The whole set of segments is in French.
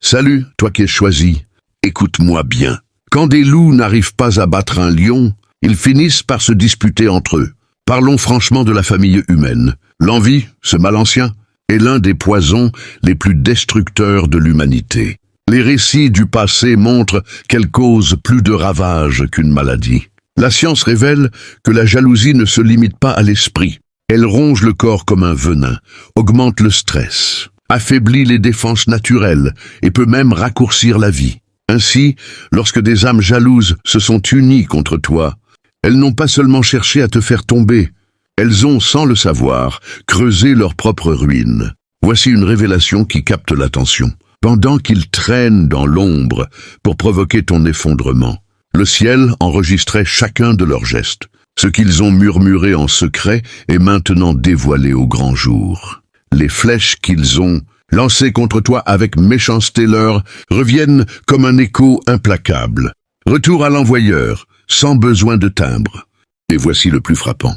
Salut, toi qui es choisi, écoute-moi bien. Quand des loups n'arrivent pas à battre un lion, ils finissent par se disputer entre eux. Parlons franchement de la famille humaine. L'envie, ce mal ancien, est l'un des poisons les plus destructeurs de l'humanité. Les récits du passé montrent qu'elle cause plus de ravages qu'une maladie. La science révèle que la jalousie ne se limite pas à l'esprit. Elle ronge le corps comme un venin, augmente le stress, affaiblit les défenses naturelles et peut même raccourcir la vie. Ainsi, lorsque des âmes jalouses se sont unies contre toi, elles n'ont pas seulement cherché à te faire tomber, elles ont, sans le savoir, creusé leur propre ruine. Voici une révélation qui capte l'attention. Pendant qu'ils traînent dans l'ombre pour provoquer ton effondrement, le ciel enregistrait chacun de leurs gestes. Ce qu'ils ont murmuré en secret est maintenant dévoilé au grand jour. Les flèches qu'ils ont lancées contre toi avec méchanceté leur reviennent comme un écho implacable. Retour à l'envoyeur, sans besoin de timbre. Et voici le plus frappant.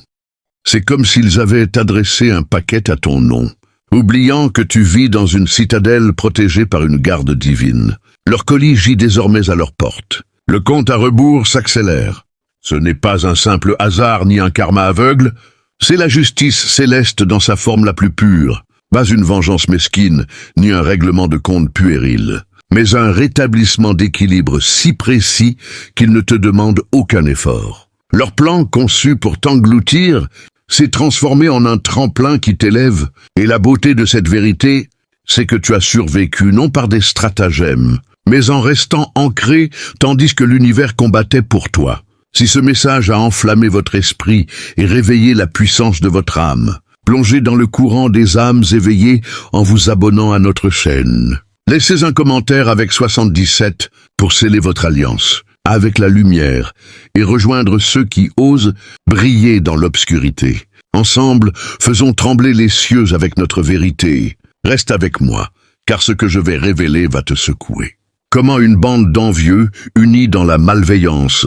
C'est comme s'ils avaient adressé un paquet à ton nom, oubliant que tu vis dans une citadelle protégée par une garde divine. Leur colis gît désormais à leur porte. Le compte à rebours s'accélère. Ce n'est pas un simple hasard ni un karma aveugle, c'est la justice céleste dans sa forme la plus pure. Pas une vengeance mesquine, ni un règlement de compte puéril, mais un rétablissement d'équilibre si précis qu'il ne te demande aucun effort. Leur plan, conçu pour t'engloutir, s'est transformé en un tremplin qui t'élève, et la beauté de cette vérité, c'est que tu as survécu non par des stratagèmes, mais en restant ancré tandis que l'univers combattait pour toi. Si ce message a enflammé votre esprit et réveillé la puissance de votre âme, plongez dans le courant des âmes éveillées en vous abonnant à notre chaîne. Laissez un commentaire avec 77 pour sceller votre alliance avec la lumière et rejoindre ceux qui osent briller dans l'obscurité. Ensemble, faisons trembler les cieux avec notre vérité. Reste avec moi, car ce que je vais révéler va te secouer. Comment une bande d'envieux, unie dans la malveillance,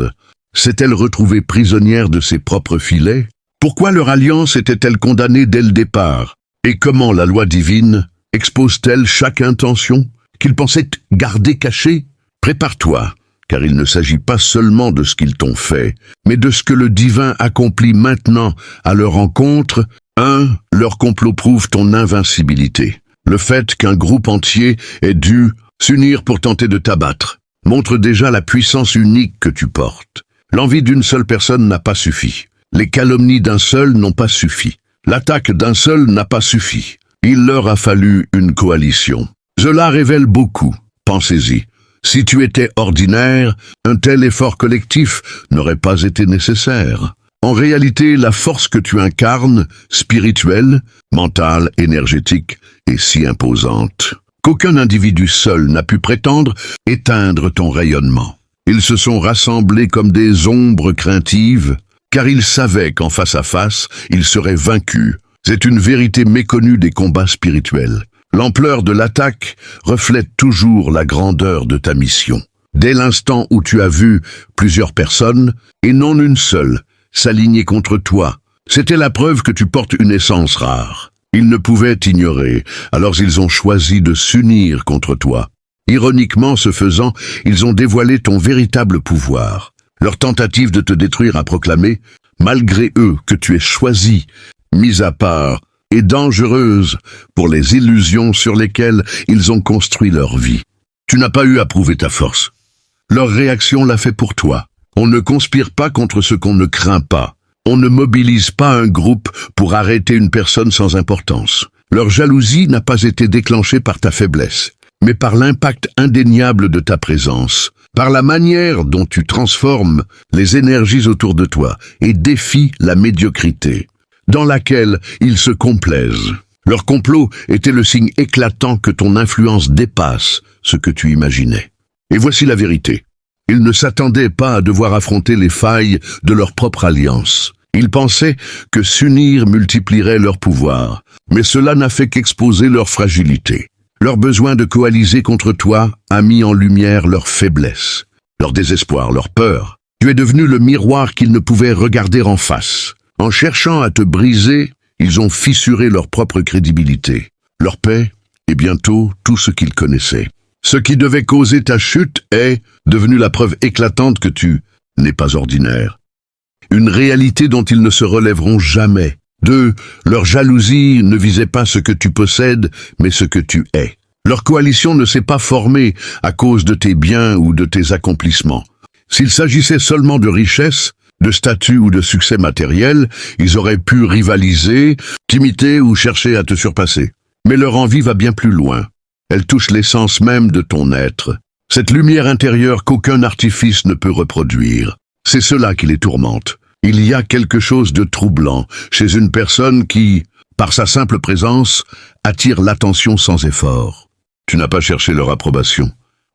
s'est-elle retrouvée prisonnière de ses propres filets? Pourquoi leur alliance était-elle condamnée dès le départ? Et comment la loi divine expose-t-elle chaque intention qu'ils pensaient garder cachée? Prépare-toi, car il ne s'agit pas seulement de ce qu'ils t'ont fait, mais de ce que le divin accomplit maintenant à leur encontre. 1. Leur complot prouve ton invincibilité. Le fait qu'un groupe entier ait dû s'unir pour tenter de t'abattre montre déjà la puissance unique que tu portes. L'envie d'une seule personne n'a pas suffi. Les calomnies d'un seul n'ont pas suffi. L'attaque d'un seul n'a pas suffi. Il leur a fallu une coalition. Cela révèle beaucoup. Pensez-y. Si tu étais ordinaire, un tel effort collectif n'aurait pas été nécessaire. En réalité, la force que tu incarnes, spirituelle, mentale, énergétique, est si imposante qu'aucun individu seul n'a pu prétendre éteindre ton rayonnement. Ils se sont rassemblés comme des ombres craintives, car ils savaient qu'en face à face, ils seraient vaincus. C'est une vérité méconnue des combats spirituels. L'ampleur de l'attaque reflète toujours la grandeur de ta mission. Dès l'instant où tu as vu plusieurs personnes, et non une seule, s'aligner contre toi, c'était la preuve que tu portes une essence rare. Ils ne pouvaient t'ignorer, alors ils ont choisi de s'unir contre toi. Ironiquement, ce faisant, ils ont dévoilé ton véritable pouvoir. Leur tentative de te détruire a proclamé, malgré eux, que tu es choisi, mis à part et dangereuse pour les illusions sur lesquelles ils ont construit leur vie. Tu n'as pas eu à prouver ta force. Leur réaction l'a fait pour toi. On ne conspire pas contre ce qu'on ne craint pas. On ne mobilise pas un groupe pour arrêter une personne sans importance. Leur jalousie n'a pas été déclenchée par ta faiblesse, mais par l'impact indéniable de ta présence, par la manière dont tu transformes les énergies autour de toi et défies la médiocrité, dans laquelle ils se complaisent. Leur complot était le signe éclatant que ton influence dépasse ce que tu imaginais. Et voici la vérité. Ils ne s'attendaient pas à devoir affronter les failles de leur propre alliance. Ils pensaient que s'unir multiplierait leur pouvoir, mais cela n'a fait qu'exposer leur fragilité. Leur besoin de coaliser contre toi a mis en lumière leur faiblesse, leur désespoir, leur peur. Tu es devenu le miroir qu'ils ne pouvaient regarder en face. En cherchant à te briser, ils ont fissuré leur propre crédibilité, leur paix et bientôt tout ce qu'ils connaissaient. Ce qui devait causer ta chute est devenu la preuve éclatante que tu n'es pas ordinaire. Une réalité dont ils ne se relèveront jamais. 2. Leur jalousie ne visait pas ce que tu possèdes, mais ce que tu es. Leur coalition ne s'est pas formée à cause de tes biens ou de tes accomplissements. S'il s'agissait seulement de richesse, de statut ou de succès matériel, ils auraient pu rivaliser, t'imiter ou chercher à te surpasser. Mais leur envie va bien plus loin. Elle touche l'essence même de ton être. Cette lumière intérieure qu'aucun artifice ne peut reproduire. C'est cela qui les tourmente. Il y a quelque chose de troublant chez une personne qui, par sa simple présence, attire l'attention sans effort. Tu n'as pas cherché leur approbation.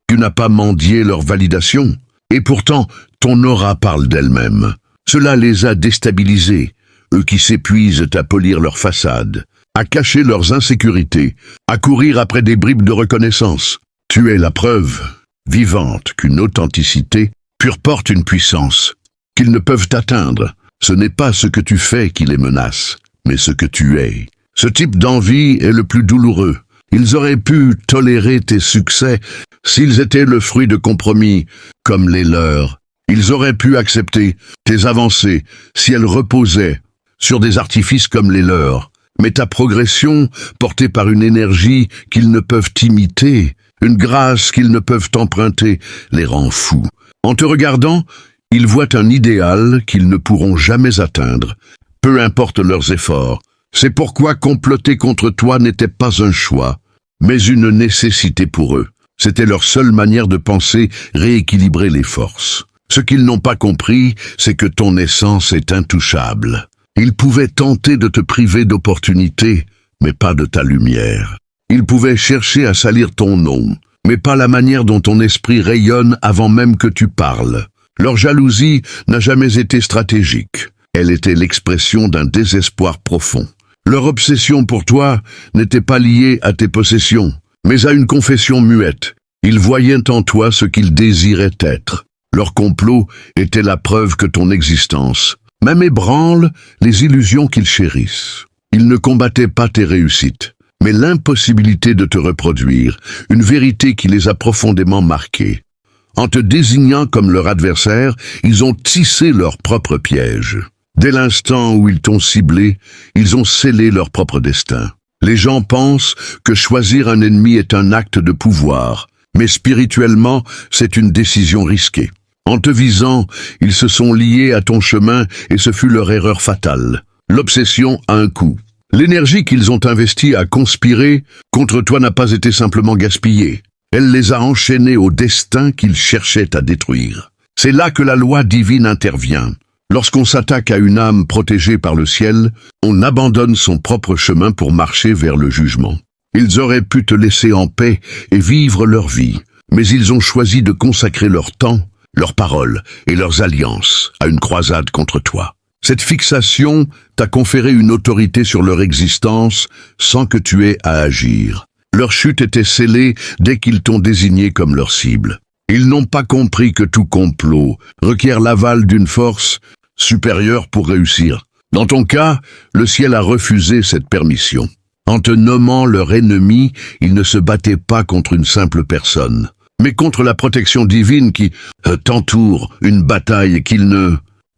Tu n'as pas mendié leur validation. Et pourtant, ton aura parle d'elle-même. Cela les a déstabilisés, eux qui s'épuisent à polir leur façade, à cacher leurs insécurités, à courir après des bribes de reconnaissance. Tu es la preuve vivante qu'une authenticité pure porte une puissance qu'ils ne peuvent atteindre. Ce n'est pas ce que tu fais qui les menace, mais ce que tu es. Ce type d'envie est le plus douloureux. Ils auraient pu tolérer tes succès s'ils étaient le fruit de compromis comme les leurs. Ils auraient pu accepter tes avancées si elles reposaient sur des artifices comme les leurs. Mais ta progression, portée par une énergie qu'ils ne peuvent imiter, une grâce qu'ils ne peuvent emprunter, les rend fous. En te regardant, ils voient un idéal qu'ils ne pourront jamais atteindre, peu importe leurs efforts. C'est pourquoi comploter contre toi n'était pas un choix, mais une nécessité pour eux. C'était leur seule manière de penser rééquilibrer les forces. Ce qu'ils n'ont pas compris, c'est que ton essence est intouchable. Ils pouvaient tenter de te priver d'opportunités, mais pas de ta lumière. Ils pouvaient chercher à salir ton nom, mais pas la manière dont ton esprit rayonne avant même que tu parles. Leur jalousie n'a jamais été stratégique. Elle était l'expression d'un désespoir profond. Leur obsession pour toi n'était pas liée à tes possessions, mais à une confession muette. Ils voyaient en toi ce qu'ils désiraient être. Leur complot était la preuve que ton existence, même ébranle les illusions qu'ils chérissent. Ils ne combattaient pas tes réussites, mais l'impossibilité de te reproduire, une vérité qui les a profondément marqués. En te désignant comme leur adversaire, ils ont tissé leur propre piège. Dès l'instant où ils t'ont ciblé, ils ont scellé leur propre destin. Les gens pensent que choisir un ennemi est un acte de pouvoir, mais spirituellement, c'est une décision risquée. En te visant, ils se sont liés à ton chemin et ce fut leur erreur fatale. L'obsession a un coût. L'énergie qu'ils ont investie à conspirer contre toi n'a pas été simplement gaspillée. Elle les a enchaînés au destin qu'ils cherchaient à détruire. C'est là que la loi divine intervient. Lorsqu'on s'attaque à une âme protégée par le ciel, on abandonne son propre chemin pour marcher vers le jugement. Ils auraient pu te laisser en paix et vivre leur vie, mais ils ont choisi de consacrer leur temps, leurs paroles et leurs alliances à une croisade contre toi. Cette fixation t'a conféré une autorité sur leur existence sans que tu aies à agir. Leur chute était scellée dès qu'ils t'ont désigné comme leur cible. Ils n'ont pas compris que tout complot requiert l'aval d'une force supérieure pour réussir. Dans ton cas, le ciel a refusé cette permission. En te nommant leur ennemi, ils ne se battaient pas contre une simple personne, mais contre la protection divine qui t'entoure, une bataille qu'ils ne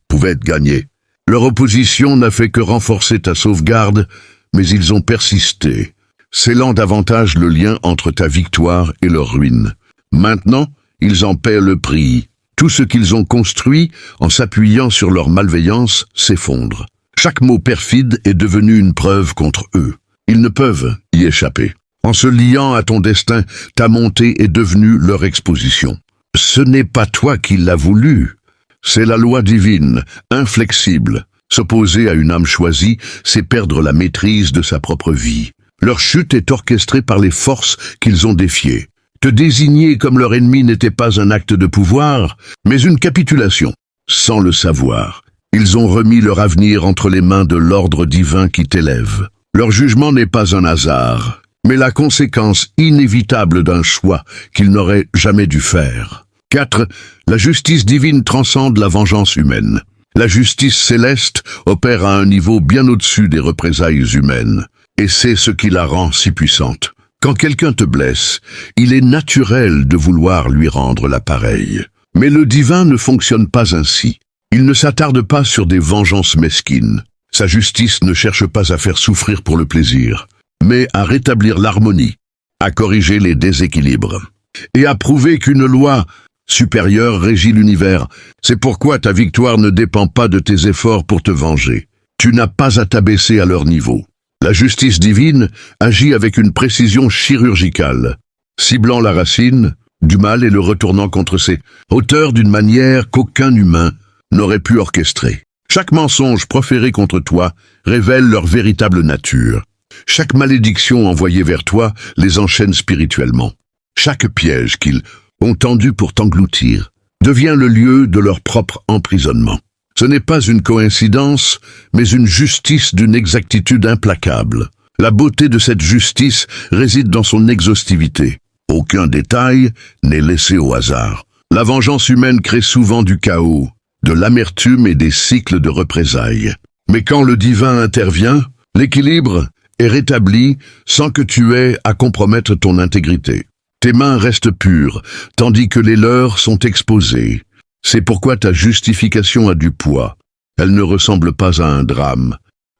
pouvaient gagner. Leur opposition n'a fait que renforcer ta sauvegarde, mais ils ont persisté, scellant davantage le lien entre ta victoire et leur ruine. Maintenant, ils en paient le prix. Tout ce qu'ils ont construit, en s'appuyant sur leur malveillance, s'effondre. Chaque mot perfide est devenu une preuve contre eux. Ils ne peuvent y échapper. En se liant à ton destin, ta montée est devenue leur exposition. Ce n'est pas toi qui l'as voulu. C'est la loi divine, inflexible. S'opposer à une âme choisie, c'est perdre la maîtrise de sa propre vie. Leur chute est orchestrée par les forces qu'ils ont défiées. Te désigner comme leur ennemi n'était pas un acte de pouvoir, mais une capitulation. Sans le savoir, ils ont remis leur avenir entre les mains de l'ordre divin qui t'élève. Leur jugement n'est pas un hasard, mais la conséquence inévitable d'un choix qu'ils n'auraient jamais dû faire. 4. La justice divine transcende la vengeance humaine. La justice céleste opère à un niveau bien au-dessus des représailles humaines, et c'est ce qui la rend si puissante. Quand quelqu'un te blesse, il est naturel de vouloir lui rendre l'appareil. Mais le divin ne fonctionne pas ainsi. Il ne s'attarde pas sur des vengeances mesquines. Sa justice ne cherche pas à faire souffrir pour le plaisir, mais à rétablir l'harmonie, à corriger les déséquilibres, et à prouver qu'une loi supérieure régit l'univers. C'est pourquoi ta victoire ne dépend pas de tes efforts pour te venger. Tu n'as pas à t'abaisser à leur niveau. La justice divine agit avec une précision chirurgicale, ciblant la racine du mal et le retournant contre ses auteurs d'une manière qu'aucun humain n'aurait pu orchestrer. Chaque mensonge proféré contre toi révèle leur véritable nature. Chaque malédiction envoyée vers toi les enchaîne spirituellement. Chaque piège qu'ils ont tendu pour t'engloutir devient le lieu de leur propre emprisonnement. Ce n'est pas une coïncidence, mais une justice d'une exactitude implacable. La beauté de cette justice réside dans son exhaustivité. Aucun détail n'est laissé au hasard. La vengeance humaine crée souvent du chaos, de l'amertume et des cycles de représailles. Mais quand le divin intervient, l'équilibre est rétabli sans que tu aies à compromettre ton intégrité. Tes mains restent pures, tandis que les leurs sont exposées. C'est pourquoi ta justification a du poids. Elle ne ressemble pas à un drame,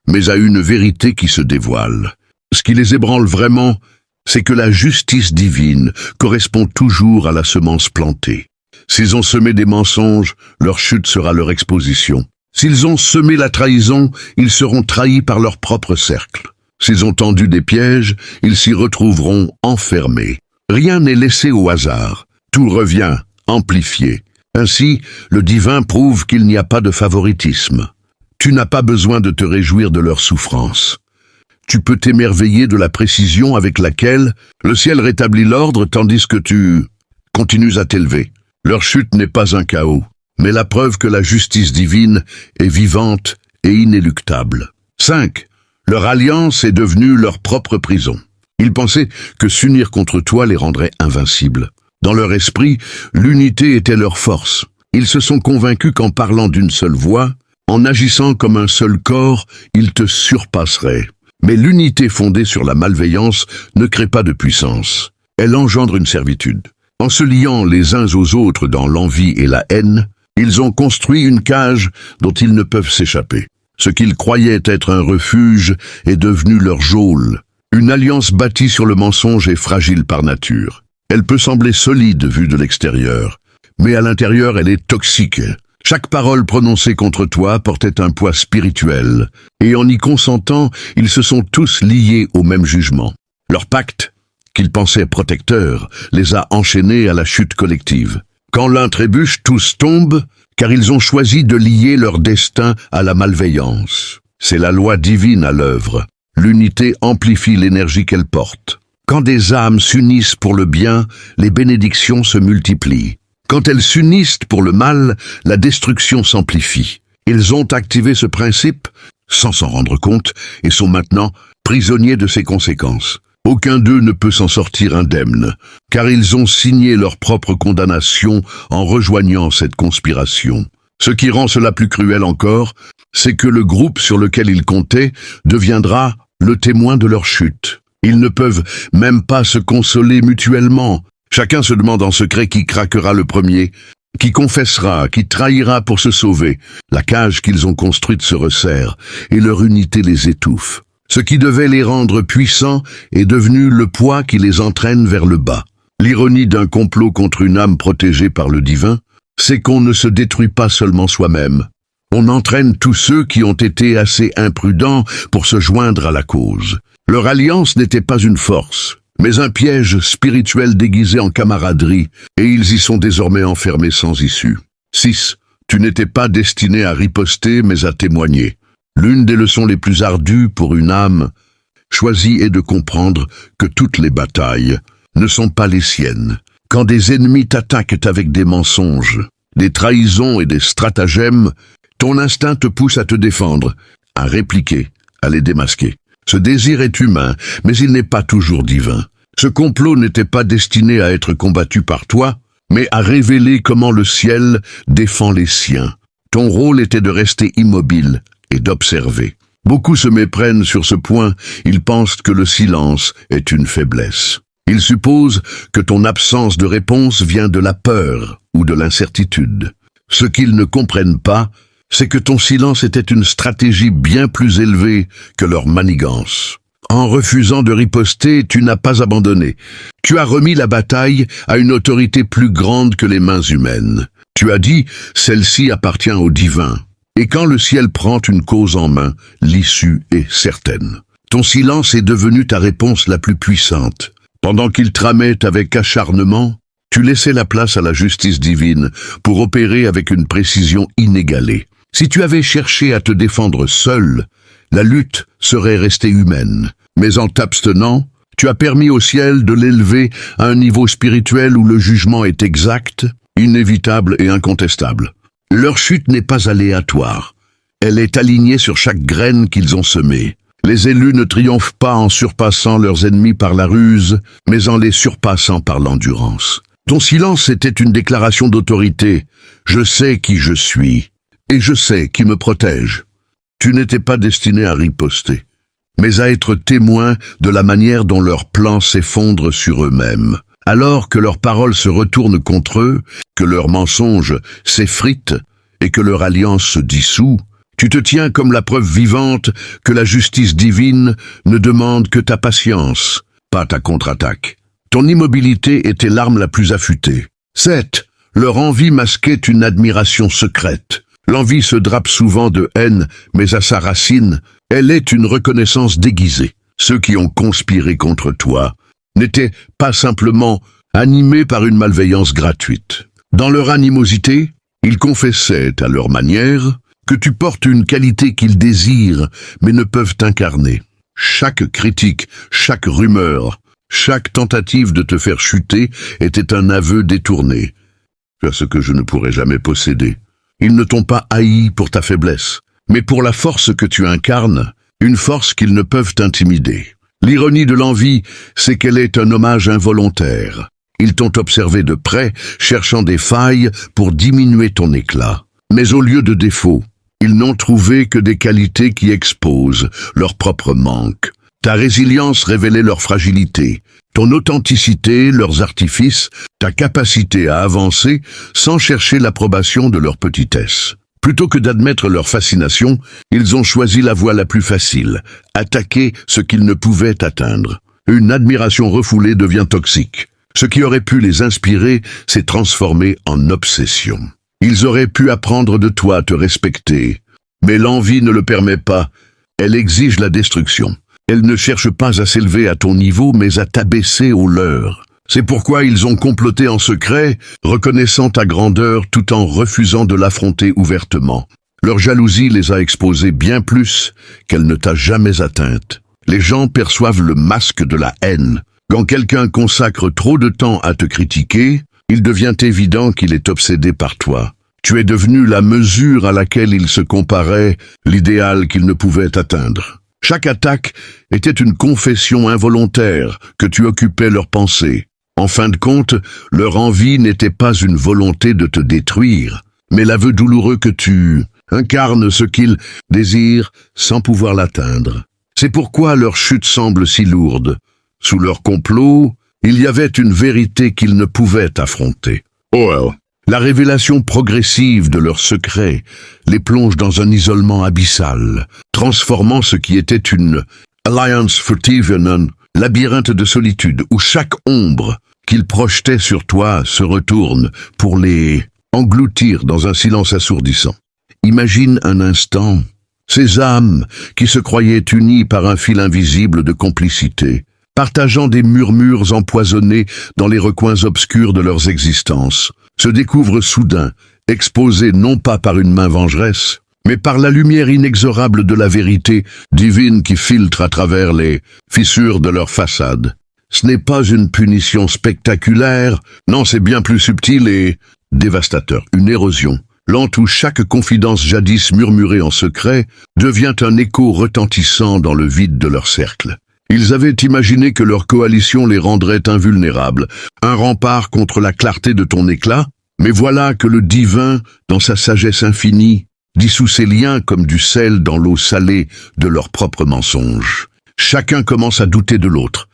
mais à une vérité qui se dévoile. Ce qui les ébranle vraiment, c'est que la justice divine correspond toujours à la semence plantée. S'ils ont semé des mensonges, leur chute sera leur exposition. S'ils ont semé la trahison, ils seront trahis par leur propre cercle. S'ils ont tendu des pièges, ils s'y retrouveront enfermés. Rien n'est laissé au hasard. Tout revient, amplifié. Ainsi, le divin prouve qu'il n'y a pas de favoritisme. Tu n'as pas besoin de te réjouir de leur souffrance. Tu peux t'émerveiller de la précision avec laquelle le ciel rétablit l'ordre tandis que tu continues à t'élever. Leur chute n'est pas un chaos, mais la preuve que la justice divine est vivante et inéluctable. 5. Leur alliance est devenue leur propre prison. Ils pensaient que s'unir contre toi les rendrait invincibles. Dans leur esprit, l'unité était leur force. Ils se sont convaincus qu'en parlant d'une seule voix, en agissant comme un seul corps, ils te surpasseraient. Mais l'unité fondée sur la malveillance ne crée pas de puissance. Elle engendre une servitude. En se liant les uns aux autres dans l'envie et la haine, ils ont construit une cage dont ils ne peuvent s'échapper. Ce qu'ils croyaient être un refuge est devenu leur geôle. Une alliance bâtie sur le mensonge est fragile par nature. Elle peut sembler solide vue de l'extérieur, mais à l'intérieur elle est toxique. Chaque parole prononcée contre toi portait un poids spirituel, et en y consentant, ils se sont tous liés au même jugement. Leur pacte, qu'ils pensaient protecteur, les a enchaînés à la chute collective. Quand l'un trébuche, tous tombent, car ils ont choisi de lier leur destin à la malveillance. C'est la loi divine à l'œuvre. L'unité amplifie l'énergie qu'elle porte. Quand des âmes s'unissent pour le bien, les bénédictions se multiplient. Quand elles s'unissent pour le mal, la destruction s'amplifie. Ils ont activé ce principe, sans s'en rendre compte, et sont maintenant prisonniers de ses conséquences. Aucun d'eux ne peut s'en sortir indemne, car ils ont signé leur propre condamnation en rejoignant cette conspiration. Ce qui rend cela plus cruel encore, c'est que le groupe sur lequel ils comptaient deviendra le témoin de leur chute. Ils ne peuvent même pas se consoler mutuellement. Chacun se demande en secret qui craquera le premier, qui confessera, qui trahira pour se sauver. La cage qu'ils ont construite se resserre, et leur unité les étouffe. Ce qui devait les rendre puissants est devenu le poids qui les entraîne vers le bas. L'ironie d'un complot contre une âme protégée par le divin, c'est qu'on ne se détruit pas seulement soi-même. On entraîne tous ceux qui ont été assez imprudents pour se joindre à la cause. Leur alliance n'était pas une force, mais un piège spirituel déguisé en camaraderie, et ils y sont désormais enfermés sans issue. 6. Tu n'étais pas destiné à riposter, mais à témoigner. L'une des leçons les plus ardues pour une âme choisie est de comprendre que toutes les batailles ne sont pas les siennes. Quand des ennemis t'attaquent avec des mensonges, des trahisons et des stratagèmes, ton instinct te pousse à te défendre, à répliquer, à les démasquer. Ce désir est humain, mais il n'est pas toujours divin. Ce complot n'était pas destiné à être combattu par toi, mais à révéler comment le ciel défend les siens. Ton rôle était de rester immobile et d'observer. Beaucoup se méprennent sur ce point, ils pensent que le silence est une faiblesse. Ils supposent que ton absence de réponse vient de la peur ou de l'incertitude. Ce qu'ils ne comprennent pas, c'est que ton silence était une stratégie bien plus élevée que leur manigance. En refusant de riposter, tu n'as pas abandonné. Tu as remis la bataille à une autorité plus grande que les mains humaines. Tu as dit, celle-ci appartient au divin. Et quand le ciel prend une cause en main, l'issue est certaine. Ton silence est devenu ta réponse la plus puissante. Pendant qu'ils tramaient avec acharnement, tu laissais la place à la justice divine pour opérer avec une précision inégalée. Si tu avais cherché à te défendre seul, la lutte serait restée humaine. Mais en t'abstenant, tu as permis au ciel de l'élever à un niveau spirituel où le jugement est exact, inévitable et incontestable. Leur chute n'est pas aléatoire. Elle est alignée sur chaque graine qu'ils ont semée. Les élus ne triomphent pas en surpassant leurs ennemis par la ruse, mais en les surpassant par l'endurance. Ton silence était une déclaration d'autorité. Je sais qui je suis, et je sais qui me protège. Tu n'étais pas destiné à riposter, mais à être témoin de la manière dont leurs plans s'effondrent sur eux-mêmes. Alors que leurs paroles se retournent contre eux, que leurs mensonges s'effritent et que leur alliance se dissout, tu te tiens comme la preuve vivante que la justice divine ne demande que ta patience, pas ta contre-attaque. Ton immobilité était l'arme la plus affûtée. 7. Leur envie masquait une admiration secrète. L'envie se drape souvent de haine, mais à sa racine, elle est une reconnaissance déguisée. Ceux qui ont conspiré contre toi n'étaient pas simplement animés par une malveillance gratuite. Dans leur animosité, ils confessaient à leur manière que tu portes une qualité qu'ils désirent mais ne peuvent incarner. Chaque critique, chaque rumeur, chaque tentative de te faire chuter était un aveu détourné. Tu as ce que je ne pourrai jamais posséder. Ils ne t'ont pas haï pour ta faiblesse, mais pour la force que tu incarnes, une force qu'ils ne peuvent intimider. L'ironie de l'envie, c'est qu'elle est un hommage involontaire. Ils t'ont observé de près, cherchant des failles pour diminuer ton éclat. Mais au lieu de défauts, ils n'ont trouvé que des qualités qui exposent leur propre manque. Ta résilience révélait leur fragilité, ton authenticité, leurs artifices, ta capacité à avancer sans chercher l'approbation de leur petitesse. Plutôt que d'admettre leur fascination, ils ont choisi la voie la plus facile, attaquer ce qu'ils ne pouvaient atteindre. Une admiration refoulée devient toxique. Ce qui aurait pu les inspirer s'est transformé en obsession. Ils auraient pu apprendre de toi à te respecter, mais l'envie ne le permet pas. Elle exige la destruction. Elle ne cherche pas à s'élever à ton niveau, mais à t'abaisser au leur. C'est pourquoi ils ont comploté en secret, reconnaissant ta grandeur tout en refusant de l'affronter ouvertement. Leur jalousie les a exposés bien plus qu'elle ne t'a jamais atteinte. Les gens perçoivent le masque de la haine. Quand quelqu'un consacre trop de temps à te critiquer, il devient évident qu'il est obsédé par toi. Tu es devenu la mesure à laquelle il se comparait, l'idéal qu'il ne pouvait atteindre. Chaque attaque était une confession involontaire que tu occupais leurs pensées. En fin de compte, leur envie n'était pas une volonté de te détruire, mais l'aveu douloureux que tu incarnes ce qu'ils désirent sans pouvoir l'atteindre. C'est pourquoi leur chute semble si lourde. Sous leur complot, il y avait une vérité qu'ils ne pouvaient affronter. La révélation progressive de leurs secrets les plonge dans un isolement abyssal, transformant ce qui était une alliance furtive en un labyrinthe de solitude où chaque ombre qu'ils projetaient sur toi se retourne pour les engloutir dans un silence assourdissant. Imagine un instant ces âmes qui se croyaient unies par un fil invisible de complicité, partageant des murmures empoisonnés dans les recoins obscurs de leurs existences, se découvrent soudain, exposés non pas par une main vengeresse, mais par la lumière inexorable de la vérité divine qui filtre à travers les fissures de leur façade. Ce n'est pas une punition spectaculaire, non, c'est bien plus subtil et dévastateur, une érosion, lente où chaque confidence jadis murmurée en secret devient un écho retentissant dans le vide de leur cercle. Ils avaient imaginé que leur coalition les rendrait invulnérables, un rempart contre la clarté de ton éclat, mais voilà que le divin, dans sa sagesse infinie, dissout ses liens comme du sel dans l'eau salée de leurs propres mensonges. Chacun commence à douter de l'autre,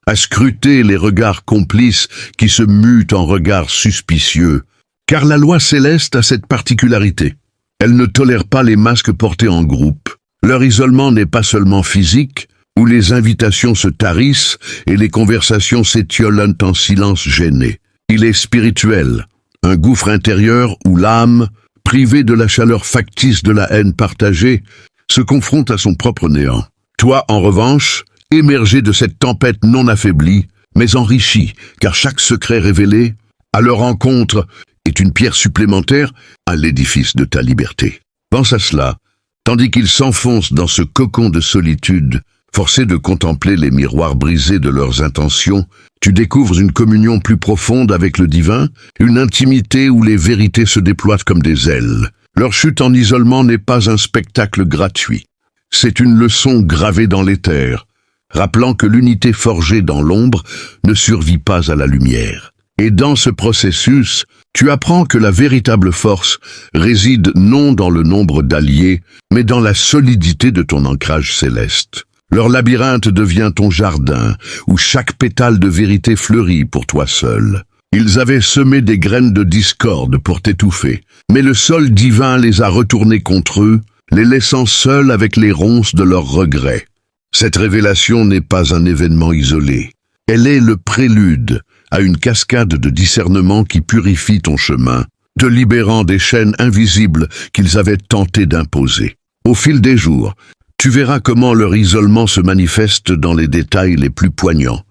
à scruter les regards complices qui se muent en regards suspicieux. Car la loi céleste a cette particularité. Elle ne tolère pas les masques portés en groupe. Leur isolement n'est pas seulement physique, où les invitations se tarissent et les conversations s'étiolent en silence gêné. Il est spirituel, un gouffre intérieur où l'âme, privée de la chaleur factice de la haine partagée, se confronte à son propre néant. Toi, en revanche, émergé de cette tempête non affaiblie, mais enrichi, car chaque secret révélé, à leur rencontre, est une pierre supplémentaire à l'édifice de ta liberté. Pense à cela, tandis qu'ils s'enfoncent dans ce cocon de solitude, forcés de contempler les miroirs brisés de leurs intentions, tu découvres une communion plus profonde avec le divin, une intimité où les vérités se déploient comme des ailes. Leur chute en isolement n'est pas un spectacle gratuit. C'est une leçon gravée dans l'éther, rappelant que l'unité forgée dans l'ombre ne survit pas à la lumière. Et dans ce processus, tu apprends que la véritable force réside non dans le nombre d'alliés, mais dans la solidité de ton ancrage céleste. Leur labyrinthe devient ton jardin, où chaque pétale de vérité fleurit pour toi seul. Ils avaient semé des graines de discorde pour t'étouffer, mais le sol divin les a retournés contre eux, les laissant seuls avec les ronces de leurs regrets. Cette révélation n'est pas un événement isolé. Elle est le prélude à une cascade de discernement qui purifie ton chemin, te libérant des chaînes invisibles qu'ils avaient tenté d'imposer. Au fil des jours, tu verras comment leur isolement se manifeste dans les détails les plus poignants.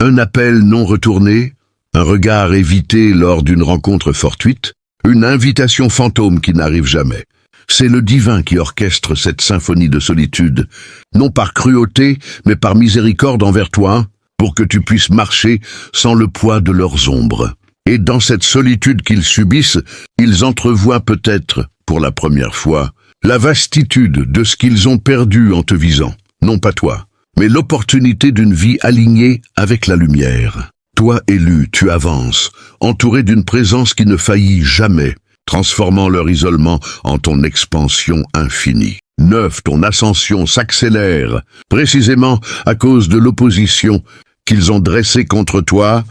Un appel non retourné, un regard évité lors d'une rencontre fortuite, une invitation fantôme qui n'arrive jamais. C'est le divin qui orchestre cette symphonie de solitude, non par cruauté, mais par miséricorde envers toi, pour que tu puisses marcher sans le poids de leurs ombres. Et dans cette solitude qu'ils subissent, ils entrevoient peut-être, pour la première fois, la vastitude de ce qu'ils ont perdu en te visant. Non pas toi, mais l'opportunité d'une vie alignée avec la lumière. Toi élu, tu avances, entouré d'une présence qui ne faillit jamais, transformant leur isolement en ton expansion infinie. Neuf, ton ascension s'accélère, précisément à cause de l'opposition qu'ils ont dressée contre toi,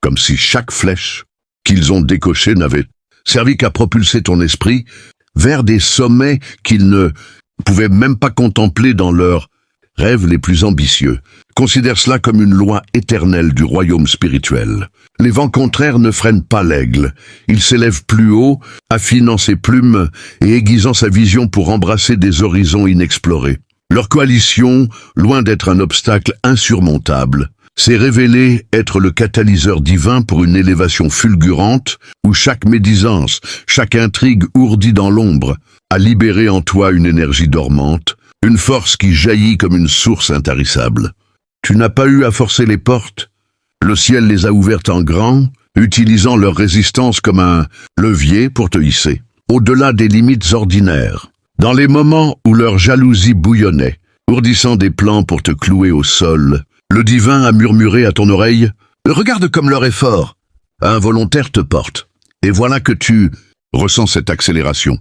comme si chaque flèche qu'ils ont décochée n'avait servi qu'à propulser ton esprit vers des sommets qu'ils ne pouvaient même pas contempler dans leurs rêves les plus ambitieux. Considère cela comme une loi éternelle du royaume spirituel. Les vents contraires ne freinent pas l'aigle. Il s'élève plus haut, affinant ses plumes et aiguisant sa vision pour embrasser des horizons inexplorés. Leur coalition, loin d'être un obstacle insurmontable, s'est révélée être le catalyseur divin pour une élévation fulgurante où chaque médisance, chaque intrigue ourdie dans l'ombre a libéré en toi une énergie dormante, une force qui jaillit comme une source intarissable. Tu n'as pas eu à forcer les portes. Le ciel les a ouvertes en grand, utilisant leur résistance comme un levier pour te hisser, au-delà des limites ordinaires. Dans les moments où leur jalousie bouillonnait, ourdissant des plans pour te clouer au sol, le divin a murmuré à ton oreille « Regarde comme leur effort involontaire te porte. » Et voilà que tu ressens cette accélération.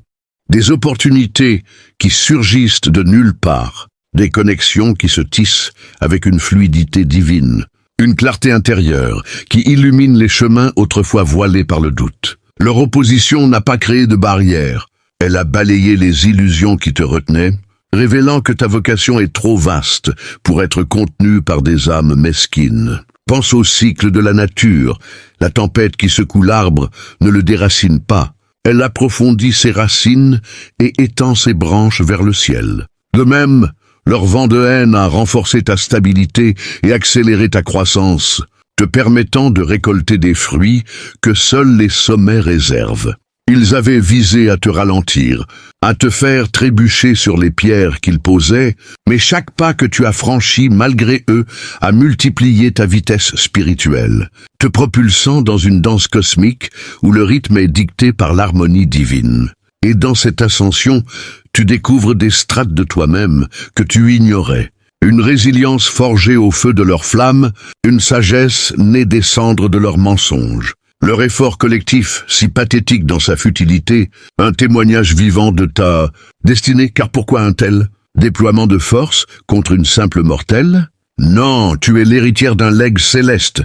Des opportunités qui surgissent de nulle part, des connexions qui se tissent avec une fluidité divine, une clarté intérieure qui illumine les chemins autrefois voilés par le doute. Leur opposition n'a pas créé de barrière, elle a balayé les illusions qui te retenaient, révélant que ta vocation est trop vaste pour être contenue par des âmes mesquines. Pense au cycle de la nature. La tempête qui secoue l'arbre ne le déracine pas. Elle approfondit ses racines et étend ses branches vers le ciel. De même, leur vent de haine a renforcé ta stabilité et accéléré ta croissance, te permettant de récolter des fruits que seuls les sommets réservent. Ils avaient visé à te ralentir, à te faire trébucher sur les pierres qu'ils posaient, mais chaque pas que tu as franchi malgré eux a multiplié ta vitesse spirituelle, te propulsant dans une danse cosmique où le rythme est dicté par l'harmonie divine. Et dans cette ascension, tu découvres des strates de toi-même que tu ignorais, une résilience forgée au feu de leurs flammes, une sagesse née des cendres de leurs mensonges. Leur effort collectif, si pathétique dans sa futilité, un témoignage vivant de ta destinée, car pourquoi un tel déploiement de force contre une simple mortelle? Non, tu es l'héritière d'un legs céleste,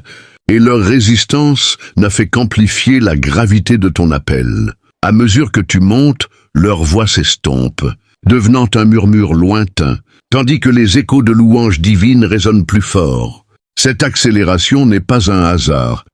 et leur résistance n'a fait qu'amplifier la gravité de ton appel. À mesure que tu montes, leur voix s'estompe, devenant un murmure lointain, tandis que les échos de louanges divines résonnent plus fort. Cette accélération n'est pas un hasard.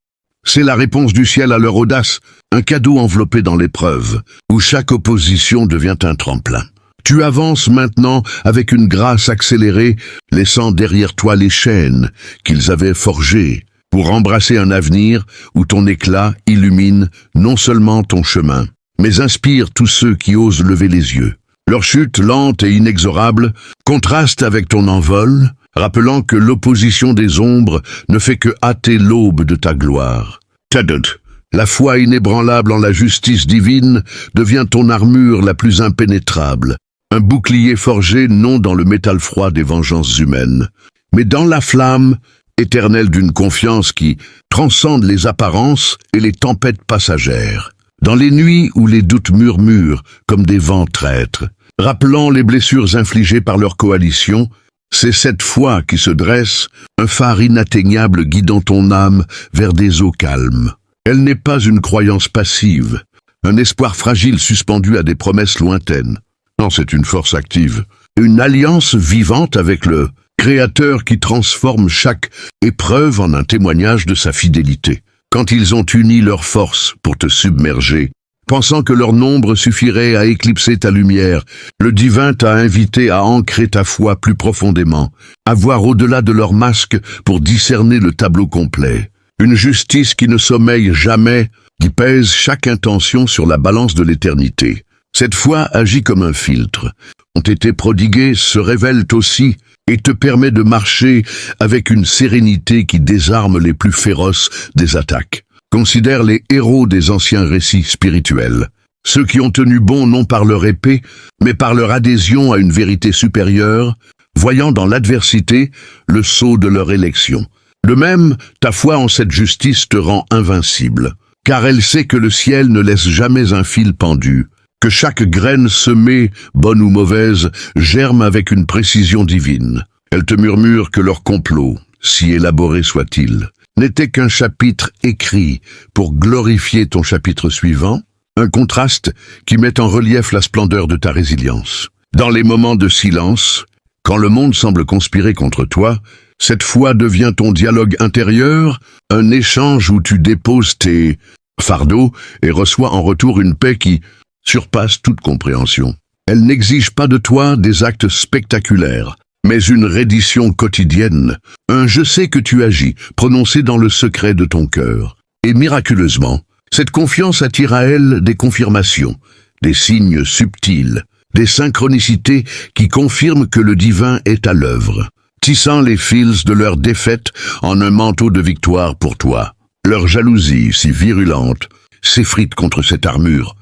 C'est la réponse du ciel à leur audace, un cadeau enveloppé dans l'épreuve, où chaque opposition devient un tremplin. Tu avances maintenant avec une grâce accélérée, laissant derrière toi les chaînes qu'ils avaient forgées, pour embrasser un avenir où ton éclat illumine non seulement ton chemin, mais inspire tous ceux qui osent lever les yeux. Leur chute lente et inexorable contraste avec ton envol, rappelant que l'opposition des ombres ne fait que hâter l'aube de ta gloire. Tadut, la foi inébranlable en la justice divine devient ton armure la plus impénétrable, un bouclier forgé non dans le métal froid des vengeances humaines, mais dans la flamme éternelle d'une confiance qui transcende les apparences et les tempêtes passagères. Dans les nuits où les doutes murmurent comme des vents traîtres, rappelant les blessures infligées par leur coalition, c'est cette foi qui se dresse, un phare inatteignable guidant ton âme vers des eaux calmes. Elle n'est pas une croyance passive, un espoir fragile suspendu à des promesses lointaines. Non, c'est une force active, une alliance vivante avec le Créateur qui transforme chaque épreuve en un témoignage de sa fidélité. Quand ils ont uni leurs forces pour te submerger, pensant que leur nombre suffirait à éclipser ta lumière, le divin t'a invité à ancrer ta foi plus profondément, à voir au-delà de leur masque pour discerner le tableau complet. Une justice qui ne sommeille jamais, qui pèse chaque intention sur la balance de l'éternité. Cette foi agit comme un filtre. Ont été prodigués, se révèlent aussi, et te permet de marcher avec une sérénité qui désarme les plus féroces des attaques. Considère les héros des anciens récits spirituels, ceux qui ont tenu bon non par leur épée, mais par leur adhésion à une vérité supérieure, voyant dans l'adversité le sceau de leur élection. De même, ta foi en cette justice te rend invincible, car elle sait que le ciel ne laisse jamais un fil pendu, que chaque graine semée, bonne ou mauvaise, germe avec une précision divine. Elle te murmure que leur complot, si élaboré soit-il, n'était qu'un chapitre écrit pour glorifier ton chapitre suivant, un contraste qui met en relief la splendeur de ta résilience. Dans les moments de silence, quand le monde semble conspirer contre toi, cette foi devient ton dialogue intérieur, un échange où tu déposes tes fardeaux et reçois en retour une paix qui surpasse toute compréhension. Elle n'exige pas de toi des actes spectaculaires, mais une reddition quotidienne, un « je sais que tu agis » prononcé dans le secret de ton cœur. Et miraculeusement, cette confiance attire à elle des confirmations, des signes subtils, des synchronicités qui confirment que le divin est à l'œuvre, tissant les fils de leur défaite en un manteau de victoire pour toi. Leur jalousie, si virulente, s'effrite contre cette armure,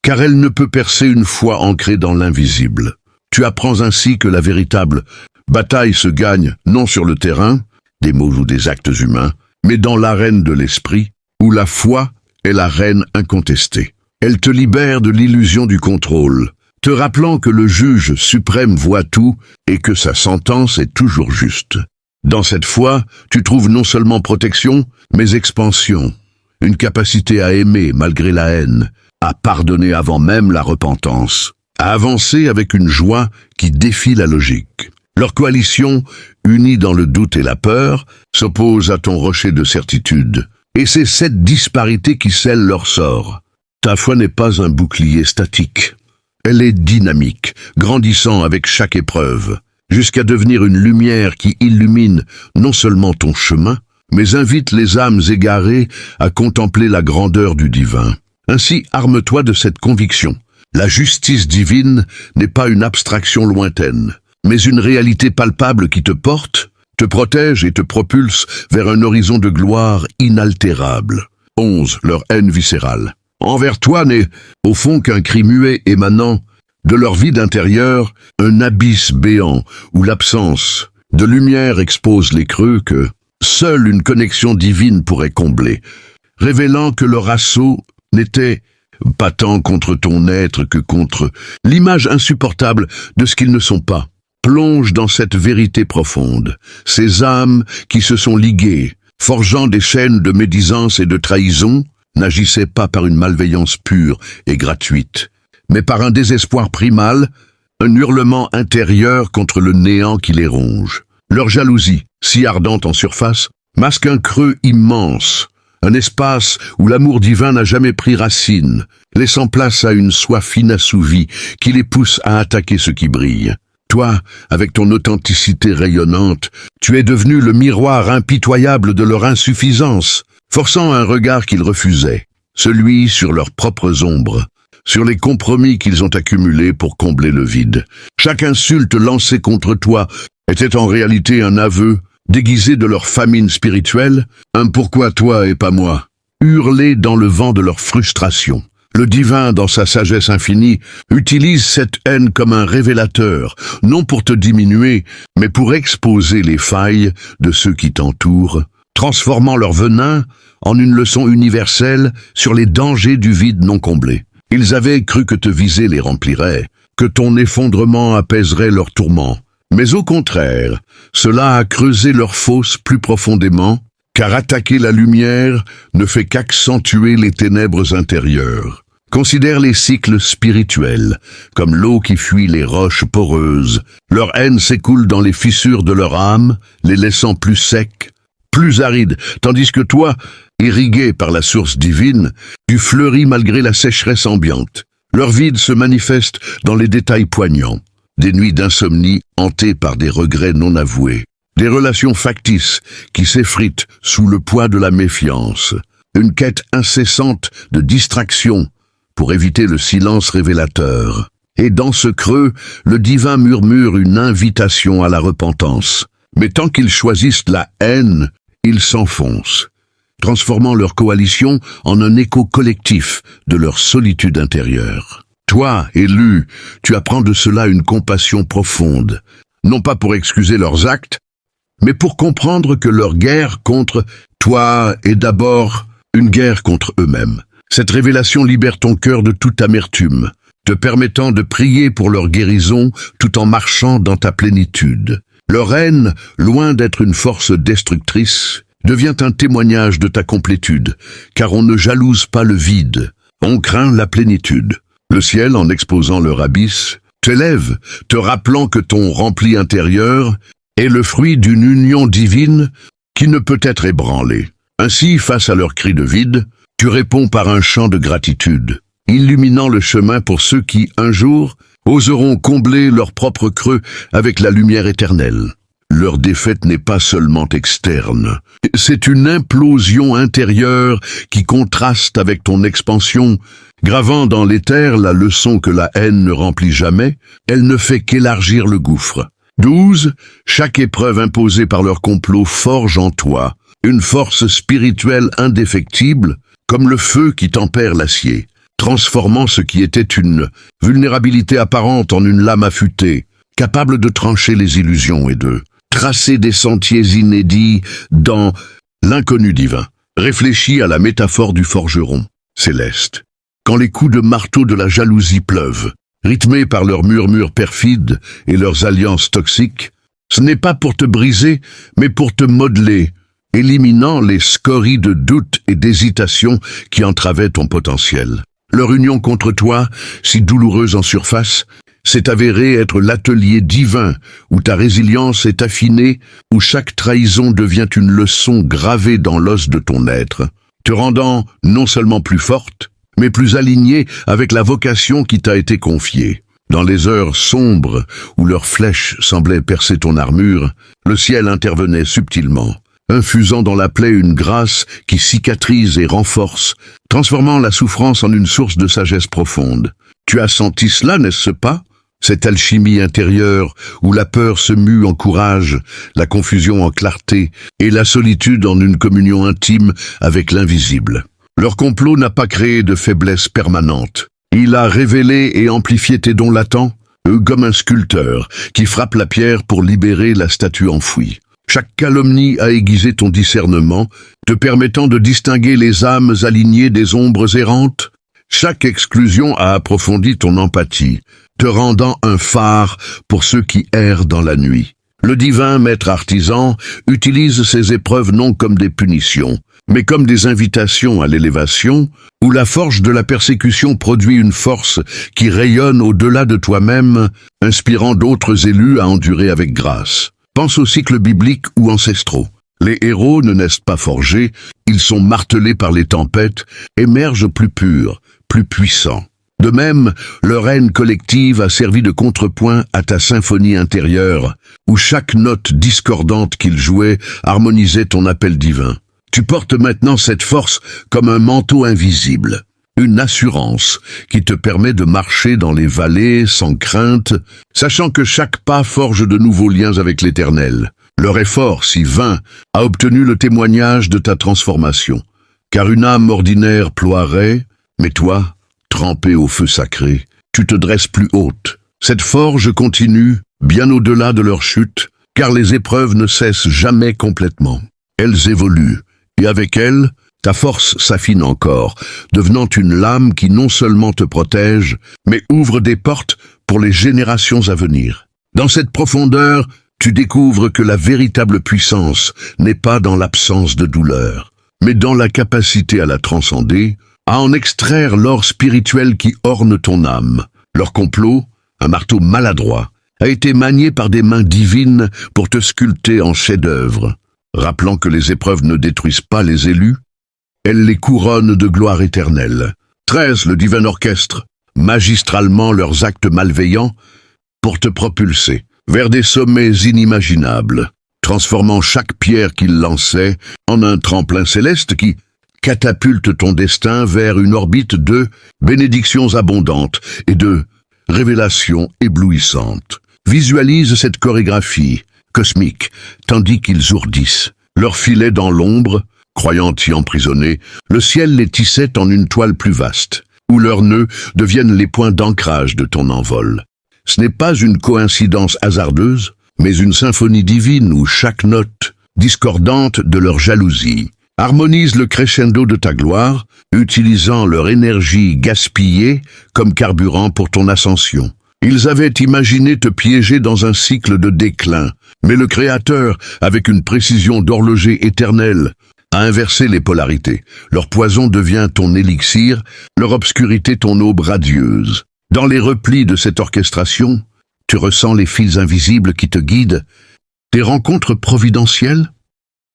car elle ne peut percer une foi ancrée dans l'invisible. Tu apprends ainsi que la véritable bataille se gagne non sur le terrain, des mots ou des actes humains, mais dans l'arène de l'esprit, où la foi est la reine incontestée. Elle te libère de l'illusion du contrôle, te rappelant que le juge suprême voit tout et que sa sentence est toujours juste. Dans cette foi, tu trouves non seulement protection, mais expansion, une capacité à aimer malgré la haine, à pardonner avant même la repentance, à avancer avec une joie qui défie la logique. Leur coalition, unie dans le doute et la peur, s'oppose à ton rocher de certitude. Et c'est cette disparité qui scelle leur sort. Ta foi n'est pas un bouclier statique. Elle est dynamique, grandissant avec chaque épreuve, jusqu'à devenir une lumière qui illumine non seulement ton chemin, mais invite les âmes égarées à contempler la grandeur du divin. Ainsi, arme-toi de cette conviction. La justice divine n'est pas une abstraction lointaine, mais une réalité palpable qui te porte, te protège et te propulse vers un horizon de gloire inaltérable. 11. Leur haine viscérale. Envers toi n'est, au fond, qu'un cri muet émanant de leur vide intérieur, un abysse béant où l'absence de lumière expose les creux que seule une connexion divine pourrait combler. révélant que leur assaut n'était pas tant contre ton être que contre l'image insupportable de ce qu'ils ne sont pas. Plonge dans cette vérité profonde. Ces âmes qui se sont liguées, forgeant des chaînes de médisance et de trahison, n'agissaient pas par une malveillance pure et gratuite, mais par un désespoir primal, un hurlement intérieur contre le néant qui les ronge. Leur jalousie, si ardente en surface, masque un creux immense, un espace où l'amour divin n'a jamais pris racine, laissant place à une soif inassouvie qui les pousse à attaquer ce qui brille. Toi, avec ton authenticité rayonnante, tu es devenu le miroir impitoyable de leur insuffisance, forçant un regard qu'ils refusaient, celui sur leurs propres ombres, sur les compromis qu'ils ont accumulés pour combler le vide. Chaque insulte lancée contre toi était en réalité un aveu, déguisé de leur famine spirituelle, un pourquoi toi et pas moi, hurlé dans le vent de leur frustration. Le divin, dans sa sagesse infinie, utilise cette haine comme un révélateur, non pour te diminuer, mais pour exposer les failles de ceux qui t'entourent, transformant leur venin en une leçon universelle sur les dangers du vide non comblé. Ils avaient cru que te viser les remplirait, que ton effondrement apaiserait leurs tourments. Mais au contraire, cela a creusé leur fosse plus profondément, car attaquer la lumière ne fait qu'accentuer les ténèbres intérieures. Considère les cycles spirituels, comme l'eau qui fuit les roches poreuses. Leur haine s'écoule dans les fissures de leur âme, les laissant plus secs, plus arides, tandis que toi, irrigué par la source divine, tu fleuris malgré la sécheresse ambiante. Leur vide se manifeste dans les détails poignants. Des nuits d'insomnie hantées par des regrets non avoués, des relations factices qui s'effritent sous le poids de la méfiance, une quête incessante de distraction pour éviter le silence révélateur. Et dans ce creux, le divin murmure une invitation à la repentance. Mais tant qu'ils choisissent la haine, ils s'enfoncent, transformant leur coalition en un écho collectif de leur solitude intérieure. Toi, élu, tu apprends de cela une compassion profonde, non pas pour excuser leurs actes, mais pour comprendre que leur guerre contre toi est d'abord une guerre contre eux-mêmes. Cette révélation libère ton cœur de toute amertume, te permettant de prier pour leur guérison tout en marchant dans ta plénitude. Leur haine, loin d'être une force destructrice, devient un témoignage de ta complétude, car on ne jalouse pas le vide, on craint la plénitude. Le ciel, en exposant leur abysse, t'élève, te rappelant que ton rempli intérieur est le fruit d'une union divine qui ne peut être ébranlée. Ainsi, face à leur cri de vide, tu réponds par un chant de gratitude, illuminant le chemin pour ceux qui, un jour, oseront combler leur propre creux avec la lumière éternelle. Leur défaite n'est pas seulement externe, c'est une implosion intérieure qui contraste avec ton expansion, gravant dans l'éther la leçon que la haine ne remplit jamais, elle ne fait qu'élargir le gouffre. 12. Chaque épreuve imposée par leur complot forge en toi une force spirituelle indéfectible, comme le feu qui tempère l'acier, transformant ce qui était une vulnérabilité apparente en une lame affûtée, capable de trancher les illusions et de tracer des sentiers inédits dans l'inconnu divin. Réfléchis à la métaphore du forgeron céleste. Quand les coups de marteau de la jalousie pleuvent, rythmés par leurs murmures perfides et leurs alliances toxiques, ce n'est pas pour te briser, mais pour te modeler, éliminant les scories de doute et d'hésitation qui entravaient ton potentiel. Leur union contre toi, si douloureuse en surface, s'est avérée être l'atelier divin où ta résilience est affinée, où chaque trahison devient une leçon gravée dans l'os de ton être, te rendant non seulement plus forte, mais plus alignée avec la vocation qui t'a été confiée. Dans les heures sombres où leurs flèches semblaient percer ton armure, le ciel intervenait subtilement, infusant dans la plaie une grâce qui cicatrise et renforce, transformant la souffrance en une source de sagesse profonde. Tu as senti cela, n'est-ce pas? Cette alchimie intérieure où la peur se mue en courage, la confusion en clarté et la solitude en une communion intime avec l'invisible. Leur complot n'a pas créé de faiblesse permanente. Il a révélé et amplifié tes dons latents, comme un sculpteur qui frappe la pierre pour libérer la statue enfouie. Chaque calomnie a aiguisé ton discernement, te permettant de distinguer les âmes alignées des ombres errantes. Chaque exclusion a approfondi ton empathie, te rendant un phare pour ceux qui errent dans la nuit. Le divin maître artisan utilise ces épreuves non comme des punitions, mais comme des invitations à l'élévation, où la forge de la persécution produit une force qui rayonne au-delà de toi-même, inspirant d'autres élus à endurer avec grâce. Pense aux cycles bibliques ou ancestraux. Les héros ne naissent pas forgés, ils sont martelés par les tempêtes, émergent plus purs, plus puissants. De même, leur haine collective a servi de contrepoint à ta symphonie intérieure, où chaque note discordante qu'ils jouaient harmonisait ton appel divin. Tu portes maintenant cette force comme un manteau invisible, une assurance qui te permet de marcher dans les vallées sans crainte, sachant que chaque pas forge de nouveaux liens avec l'Éternel. Leur effort, si vain, a obtenu le témoignage de ta transformation, car une âme ordinaire ploierait, mais toi, trempé au feu sacré, tu te dresses plus haute. Cette forge continue, bien au-delà de leur chute, car les épreuves ne cessent jamais complètement. Elles évoluent, et avec elles, ta force s'affine encore, devenant une lame qui non seulement te protège, mais ouvre des portes pour les générations à venir. Dans cette profondeur, tu découvres que la véritable puissance n'est pas dans l'absence de douleur, mais dans la capacité à la transcender, à en extraire l'or spirituel qui orne ton âme. Leur complot, un marteau maladroit, a été manié par des mains divines pour te sculpter en chef-d'œuvre. Rappelant que les épreuves ne détruisent pas les élus, elles les couronnent de gloire éternelle. 13. Le divin orchestre, magistralement leurs actes malveillants, pour te propulser vers des sommets inimaginables, transformant chaque pierre qu'ils lançaient en un tremplin céleste qui catapulte ton destin vers une orbite de bénédictions abondantes et de révélations éblouissantes. Visualise cette chorégraphie cosmique, tandis qu'ils ourdissent. Leur filet dans l'ombre, croyant y emprisonner, le ciel les tissait en une toile plus vaste, où leurs nœuds deviennent les points d'ancrage de ton envol. Ce n'est pas une coïncidence hasardeuse, mais une symphonie divine où chaque note, discordante de leur jalousie, harmonise le crescendo de ta gloire, utilisant leur énergie gaspillée comme carburant pour ton ascension. Ils avaient imaginé te piéger dans un cycle de déclin, mais le Créateur, avec une précision d'horloger éternel, a inversé les polarités. Leur poison devient ton élixir, leur obscurité ton aube radieuse. Dans les replis de cette orchestration, tu ressens les fils invisibles qui te guident, des rencontres providentielles,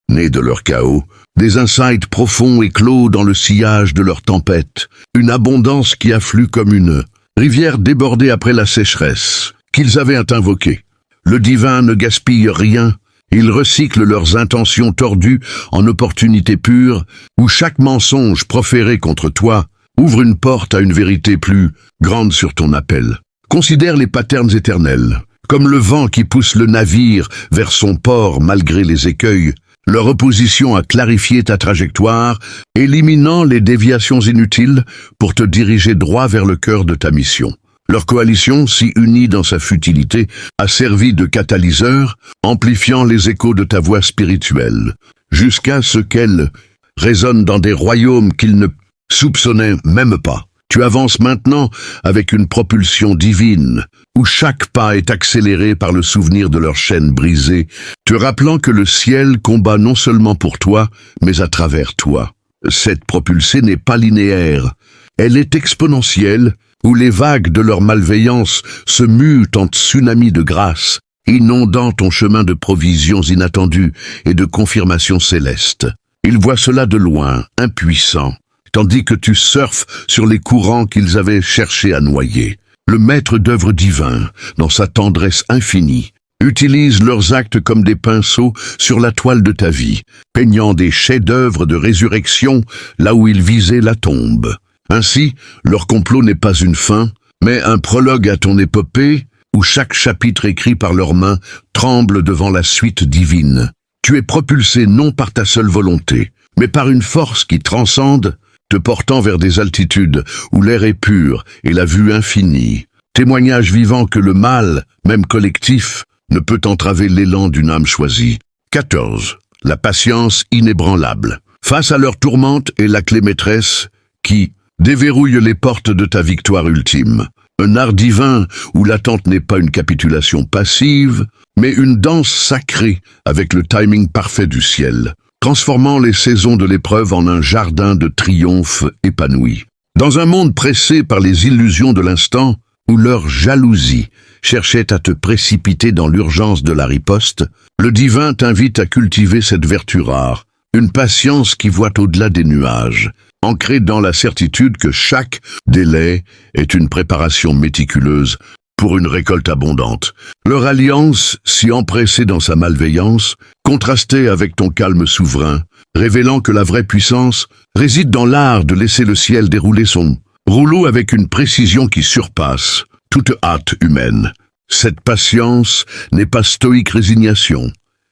nées de leur chaos, des insights profonds éclos dans le sillage de leur tempête, une abondance qui afflue comme une rivière débordée après la sécheresse, qu'ils avaient invoquée. Le divin ne gaspille rien, il recycle leurs intentions tordues en opportunités pures, où chaque mensonge proféré contre toi ouvre une porte à une vérité plus grande sur ton appel. Considère les patterns éternels, comme le vent qui pousse le navire vers son port malgré les écueils. Leur opposition a clarifié ta trajectoire, éliminant les déviations inutiles pour te diriger droit vers le cœur de ta mission. Leur coalition, si unie dans sa futilité, a servi de catalyseur, amplifiant les échos de ta voix spirituelle, jusqu'à ce qu'elle résonne dans des royaumes qu'ils ne soupçonnaient même pas. Tu avances maintenant avec une propulsion divine, où chaque pas est accéléré par le souvenir de leur chaîne brisée, te rappelant que le ciel combat non seulement pour toi, mais à travers toi. Cette propulsée n'est pas linéaire, elle est exponentielle, où les vagues de leur malveillance se mutent en tsunamis de grâce, inondant ton chemin de provisions inattendues et de confirmations célestes. Ils voient cela de loin, impuissants, tandis que tu surfes sur les courants qu'ils avaient cherché à noyer. Le maître d'œuvre divin, dans sa tendresse infinie, utilise leurs actes comme des pinceaux sur la toile de ta vie, peignant des chefs-d'œuvre de résurrection là où ils visaient la tombe. Ainsi, leur complot n'est pas une fin, mais un prologue à ton épopée, où chaque chapitre écrit par leurs mains tremble devant la suite divine. Tu es propulsé non par ta seule volonté, mais par une force qui transcende, te portant vers des altitudes où l'air est pur et la vue infinie. Témoignage vivant que le mal, même collectif, ne peut entraver l'élan d'une âme choisie. 14. La patience inébranlable. Face à leur tourmente est la clé maîtresse qui déverrouille les portes de ta victoire ultime. Un art divin où l'attente n'est pas une capitulation passive, mais une danse sacrée avec le timing parfait du ciel, transformant les saisons de l'épreuve en un jardin de triomphe épanoui. Dans un monde pressé par les illusions de l'instant, où leur jalousie cherchait à te précipiter dans l'urgence de la riposte, le divin t'invite à cultiver cette vertu rare, une patience qui voit au-delà des nuages, ancrée dans la certitude que chaque délai est une préparation méticuleuse pour une récolte abondante. Leur alliance, si empressée dans sa malveillance, contrastait avec ton calme souverain, révélant que la vraie puissance réside dans l'art de laisser le ciel dérouler son rouleau avec une précision qui surpasse toute hâte humaine. Cette patience n'est pas stoïque résignation.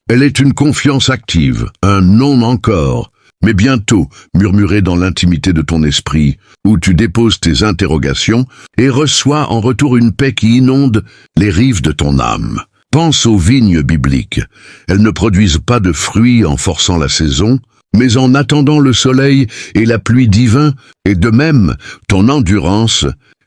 Elle est une confiance active, un non encore, mais bientôt murmuré dans l'intimité de ton esprit, où tu déposes tes interrogations et reçois en retour une paix qui inonde les rives de ton âme. Pense aux vignes bibliques. Elles ne produisent pas de fruits en forçant la saison, mais en attendant le soleil et la pluie divins, et de même, ton endurance,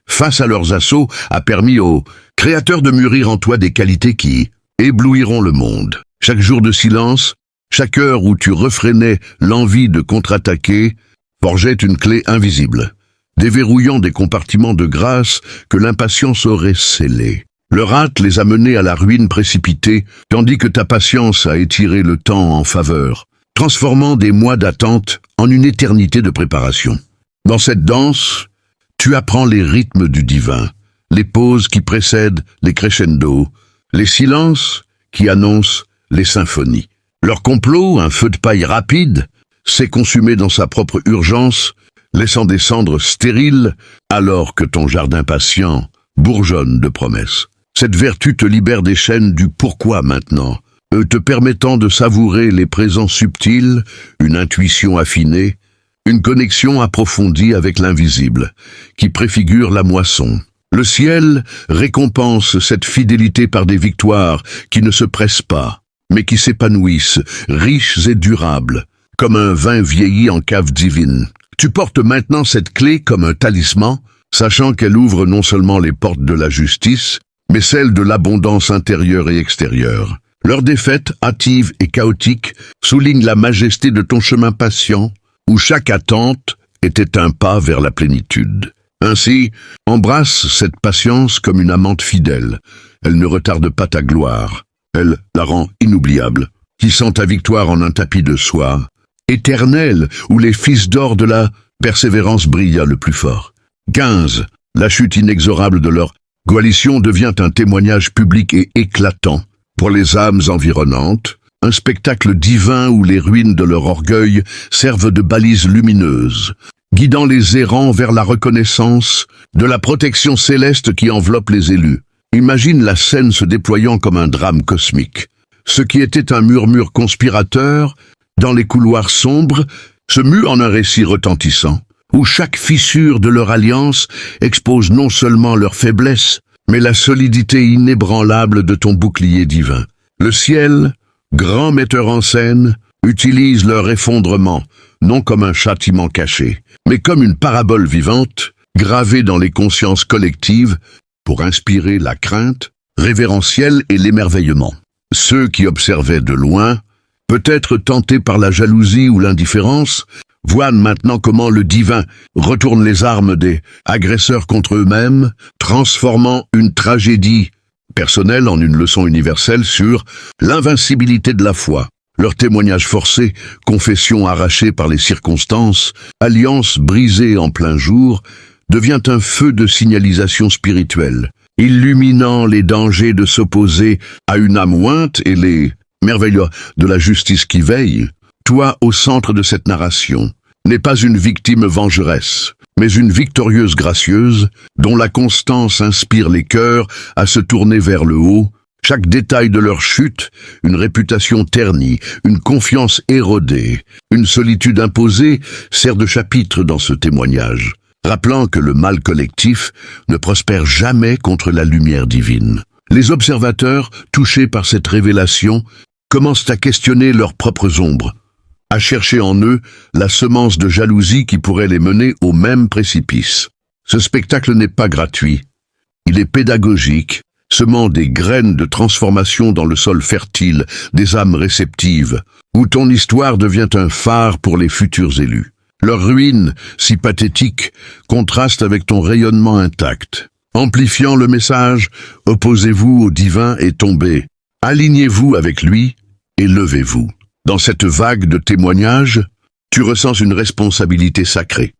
face à leurs assauts, a permis au Créateur de mûrir en toi des qualités qui éblouiront le monde. Chaque jour de silence, chaque heure où tu refrénais l'envie de contre-attaquer, forgeait une clé invisible, déverrouillant des compartiments de grâce que l'impatience aurait scellés. Leur hâte les a menés à la ruine précipitée, tandis que ta patience a étiré le temps en faveur, transformant des mois d'attente en une éternité de préparation. Dans cette danse, tu apprends les rythmes du divin, les pauses qui précèdent les crescendos, les silences qui annoncent les symphonies. Leur complot, un feu de paille rapide, s'est consumé dans sa propre urgence, laissant des cendres stériles, alors que ton jardin patient bourgeonne de promesses. Cette vertu te libère des chaînes du pourquoi maintenant, te permettant de savourer les présents subtils, une intuition affinée, une connexion approfondie avec l'invisible, qui préfigure la moisson. Le ciel récompense cette fidélité par des victoires qui ne se pressent pas, mais qui s'épanouissent, riches et durables, comme un vin vieilli en cave divine. Tu portes maintenant cette clé comme un talisman, sachant qu'elle ouvre non seulement les portes de la justice, mais celles de l'abondance intérieure et extérieure. Leur défaite, hâtive et chaotique, souligne la majesté de ton chemin patient, où chaque attente était un pas vers la plénitude. Ainsi, embrasse cette patience comme une amante fidèle. Elle ne retarde pas ta gloire. Elle la rend inoubliable, tissant ta victoire en un tapis de soie, éternel, où les fils d'or de la persévérance brillent le plus fort. 15. La chute inexorable de leur coalition devient un témoignage public et éclatant pour les âmes environnantes, un spectacle divin où les ruines de leur orgueil servent de balises lumineuses, guidant les errants vers la reconnaissance de la protection céleste qui enveloppe les élus. Imagine la scène se déployant comme un drame cosmique. Ce qui était un murmure conspirateur, dans les couloirs sombres, se mue en un récit retentissant, où chaque fissure de leur alliance expose non seulement leur faiblesse, mais la solidité inébranlable de ton bouclier divin. Le ciel, grand metteur en scène, utilise leur effondrement, non comme un châtiment caché, mais comme une parabole vivante, gravée dans les consciences collectives, pour inspirer la crainte révérentielle et l'émerveillement. Ceux qui observaient de loin, peut-être tentés par la jalousie ou l'indifférence, voient maintenant comment le divin retourne les armes des agresseurs contre eux-mêmes, transformant une tragédie personnelle en une leçon universelle sur l'invincibilité de la foi. Leurs témoignages forcés, confessions arrachées par les circonstances, alliances brisées en plein jour, devient un feu de signalisation spirituelle, illuminant les dangers de s'opposer à une âme ointe et les merveilles de la justice qui veille. Toi, au centre de cette narration, n'est pas une victime vengeresse, mais une victorieuse gracieuse, dont la constance inspire les cœurs à se tourner vers le haut. Chaque détail de leur chute, une réputation ternie, une confiance érodée, une solitude imposée, sert de chapitre dans ce témoignage, rappelant que le mal collectif ne prospère jamais contre la lumière divine. Les observateurs, touchés par cette révélation, commencent à questionner leurs propres ombres, à chercher en eux la semence de jalousie qui pourrait les mener au même précipice. Ce spectacle n'est pas gratuit. Il est pédagogique, semant des graines de transformation dans le sol fertile des âmes réceptives, où ton histoire devient un phare pour les futurs élus. Leur ruine, si pathétique, contraste avec ton rayonnement intact. Amplifiant le message, opposez-vous au divin et tombez. Alignez-vous avec lui et levez-vous. Dans cette vague de témoignages, tu ressens une responsabilité sacrée.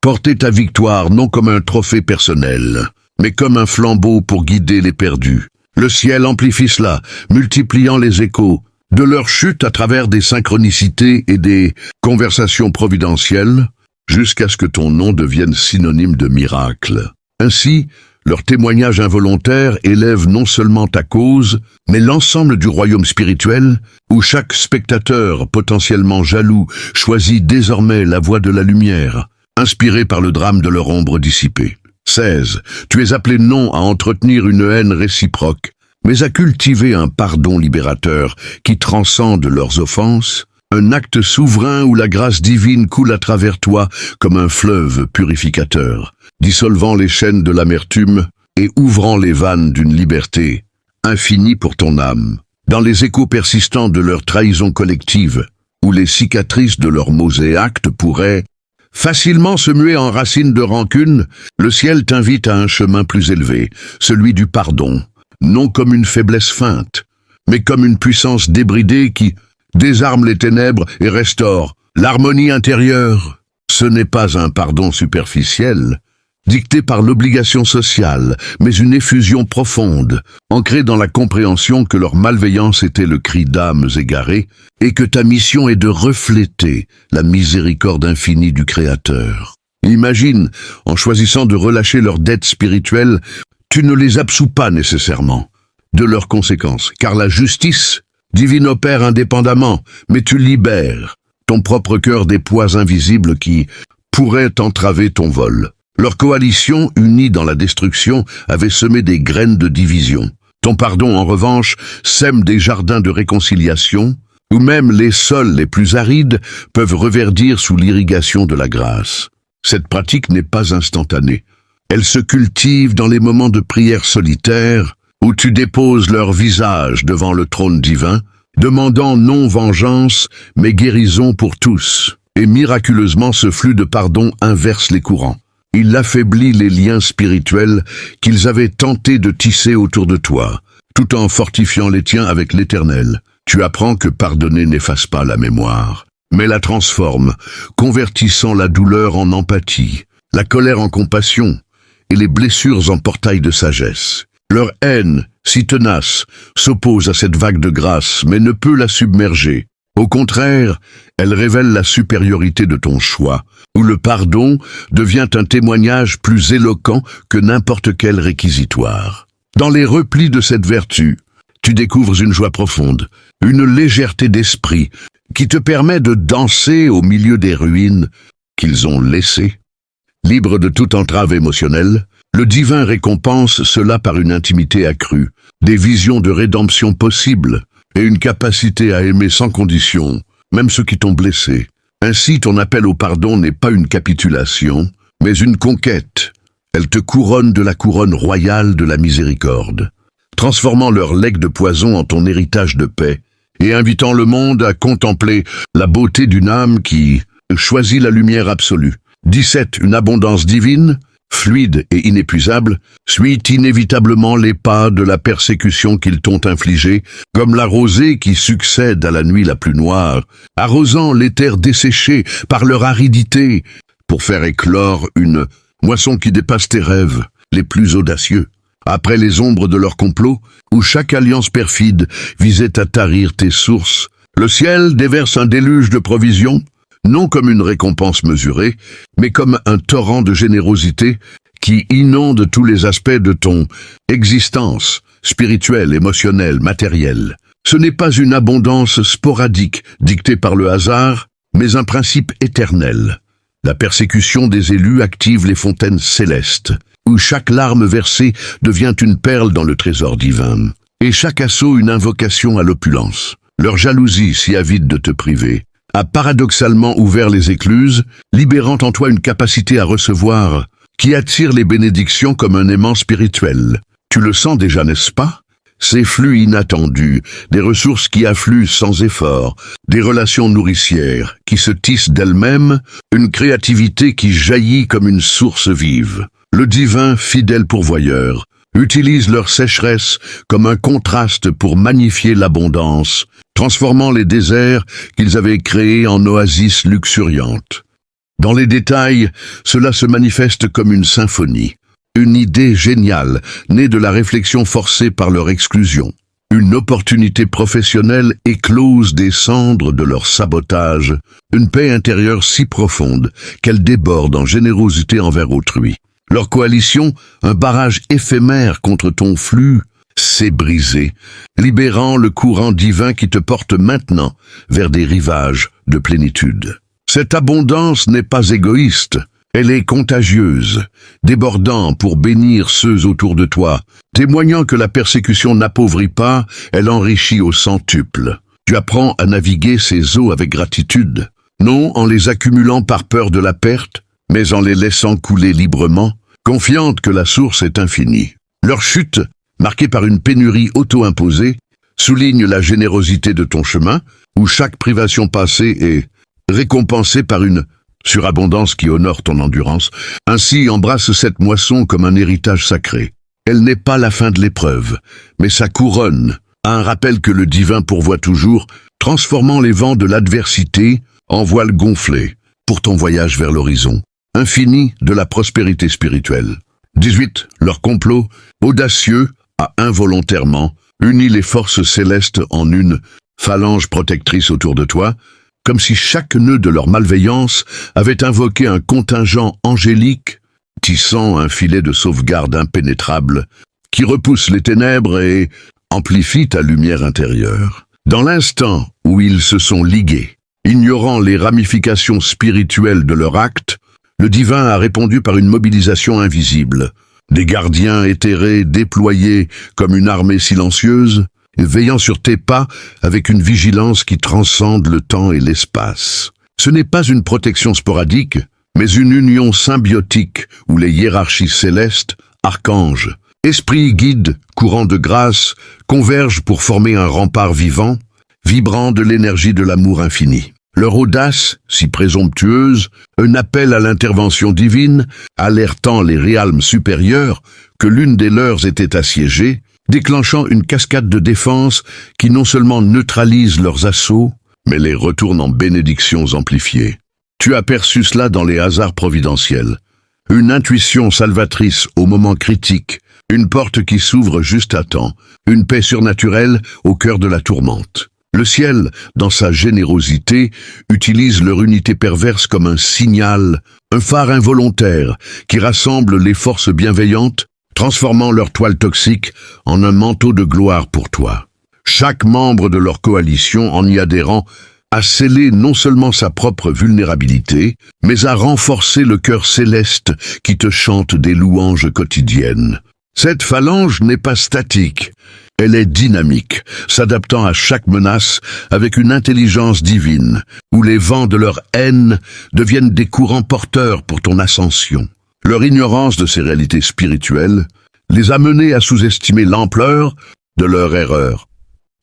Porter ta victoire non comme un trophée personnel, mais comme un flambeau pour guider les perdus. Le ciel amplifie cela, multipliant les échos de leur chute à travers des synchronicités et des conversations providentielles, jusqu'à ce que ton nom devienne synonyme de miracle. Ainsi, leur témoignage involontaire élève non seulement ta cause, mais l'ensemble du royaume spirituel, où chaque spectateur potentiellement jaloux choisit désormais la voie de la lumière, inspiré par le drame de leur ombre dissipée. 16. Tu es appelé non à entretenir une haine réciproque, mais à cultiver un pardon libérateur qui transcende leurs offenses, un acte souverain où la grâce divine coule à travers toi comme un fleuve purificateur, dissolvant les chaînes de l'amertume et ouvrant les vannes d'une liberté infinie pour ton âme. Dans les échos persistants de leur trahison collective, où les cicatrices de leurs mots et actes pourraient facilement se muer en racines de rancune, le ciel t'invite à un chemin plus élevé, celui du pardon, non comme une faiblesse feinte, mais comme une puissance débridée qui désarme les ténèbres et restaure l'harmonie intérieure. Ce n'est pas un pardon superficiel, dicté par l'obligation sociale, mais une effusion profonde, ancrée dans la compréhension que leur malveillance était le cri d'âmes égarées et que ta mission est de refléter la miséricorde infinie du Créateur. Imagine, en choisissant de relâcher leurs dettes spirituelles, tu ne les absous pas nécessairement de leurs conséquences, car la justice divine opère indépendamment, mais tu libères ton propre cœur des poids invisibles qui pourraient entraver ton vol. Leur coalition, unie dans la destruction, avait semé des graines de division. Ton pardon, en revanche, sème des jardins de réconciliation, où même les sols les plus arides peuvent reverdir sous l'irrigation de la grâce. Cette pratique n'est pas instantanée. Elle se cultive dans les moments de prière solitaire, où tu déposes leur visage devant le trône divin, demandant non vengeance, mais guérison pour tous. Et miraculeusement, ce flux de pardon inverse les courants. Il affaiblit les liens spirituels qu'ils avaient tenté de tisser autour de toi, tout en fortifiant les tiens avec l'Éternel. Tu apprends que pardonner n'efface pas la mémoire, mais la transforme, convertissant la douleur en empathie, la colère en compassion, et les blessures en portail de sagesse. Leur haine, si tenace, s'oppose à cette vague de grâce, mais ne peut la submerger. Au contraire, elle révèle la supériorité de ton choix, où le pardon devient un témoignage plus éloquent que n'importe quel réquisitoire. Dans les replis de cette vertu, tu découvres une joie profonde, une légèreté d'esprit qui te permet de danser au milieu des ruines qu'ils ont laissées. Libre de toute entrave émotionnelle, le divin récompense cela par une intimité accrue, des visions de rédemption possibles et une capacité à aimer sans condition, même ceux qui t'ont blessé. Ainsi, ton appel au pardon n'est pas une capitulation, mais une conquête. Elle te couronne de la couronne royale de la miséricorde, transformant leur legs de poison en ton héritage de paix et invitant le monde à contempler la beauté d'une âme qui choisit la lumière absolue. 17. Une abondance divine, fluide et inépuisable, suit inévitablement les pas de la persécution qu'ils t'ont infligée, comme la rosée qui succède à la nuit la plus noire, arrosant les terres desséchées par leur aridité, pour faire éclore une moisson qui dépasse tes rêves les plus audacieux. Après les ombres de leur complot, où chaque alliance perfide visait à tarir tes sources, le ciel déverse un déluge de provisions, non comme une récompense mesurée, mais comme un torrent de générosité qui inonde tous les aspects de ton existence, spirituelle, émotionnelle, matérielle. Ce n'est pas une abondance sporadique dictée par le hasard, mais un principe éternel. La persécution des élus active les fontaines célestes, où chaque larme versée devient une perle dans le trésor divin, et chaque assaut une invocation à l'opulence. Leur jalousie, si avide de te priver, a paradoxalement ouvert les écluses, libérant en toi une capacité à recevoir qui attire les bénédictions comme un aimant spirituel. Tu le sens déjà, n'est-ce pas? Ces flux inattendus, des ressources qui affluent sans effort, des relations nourricières qui se tissent d'elles-mêmes, une créativité qui jaillit comme une source vive. Le divin, fidèle pourvoyeur, utilise leur sécheresse comme un contraste pour magnifier l'abondance, transformant les déserts qu'ils avaient créés en oasis luxuriantes. Dans les détails, cela se manifeste comme une symphonie. Une idée géniale, née de la réflexion forcée par leur exclusion. Une opportunité professionnelle éclose des cendres de leur sabotage. Une paix intérieure si profonde qu'elle déborde en générosité envers autrui. Leur coalition, un barrage éphémère contre ton flux, s'est brisé, libérant le courant divin qui te porte maintenant vers des rivages de plénitude. Cette abondance n'est pas égoïste. Elle est contagieuse, débordant pour bénir ceux autour de toi, témoignant que la persécution n'appauvrit pas, elle enrichit au centuple. Tu apprends à naviguer ces eaux avec gratitude, non en les accumulant par peur de la perte, mais en les laissant couler librement, confiante que la source est infinie. Leur chute, marquée par une pénurie auto-imposée, souligne la générosité de ton chemin, où chaque privation passée est récompensée par une surabondance qui honore ton endurance. Ainsi embrasse cette moisson comme un héritage sacré. Elle n'est pas la fin de l'épreuve, mais sa couronne, un rappel que le divin pourvoit toujours, transformant les vents de l'adversité en voiles gonflées pour ton voyage vers l'horizon infini de la prospérité spirituelle. 18. Leur complot, audacieux, a involontairement uni les forces célestes en une phalange protectrice autour de toi, comme si chaque nœud de leur malveillance avait invoqué un contingent angélique, tissant un filet de sauvegarde impénétrable, qui repousse les ténèbres et amplifie ta lumière intérieure. Dans l'instant où ils se sont ligués, ignorant les ramifications spirituelles de leur acte, le divin a répondu par une mobilisation invisible. Des gardiens éthérés déployés comme une armée silencieuse, veillant sur tes pas avec une vigilance qui transcende le temps et l'espace. Ce n'est pas une protection sporadique, mais une union symbiotique où les hiérarchies célestes, archanges, esprits guides, courants de grâce, convergent pour former un rempart vivant, vibrant de l'énergie de l'amour infini. Leur audace, si présomptueuse, un appel à l'intervention divine, alertant les réalmes supérieurs que l'une des leurs était assiégée, déclenchant une cascade de défense qui non seulement neutralise leurs assauts, mais les retourne en bénédictions amplifiées. Tu as perçu cela dans les hasards providentiels. Une intuition salvatrice au moment critique, une porte qui s'ouvre juste à temps, une paix surnaturelle au cœur de la tourmente. Le ciel, dans sa générosité, utilise leur unité perverse comme un signal, un phare involontaire qui rassemble les forces bienveillantes, transformant leur toile toxique en un manteau de gloire pour toi. Chaque membre de leur coalition, en y adhérant, a scellé non seulement sa propre vulnérabilité, mais a renforcé le cœur céleste qui te chante des louanges quotidiennes. Cette phalange n'est pas statique, elle est dynamique, s'adaptant à chaque menace avec une intelligence divine, où les vents de leur haine deviennent des courants porteurs pour ton ascension. Leur ignorance de ces réalités spirituelles les a menés à sous-estimer l'ampleur de leur erreur.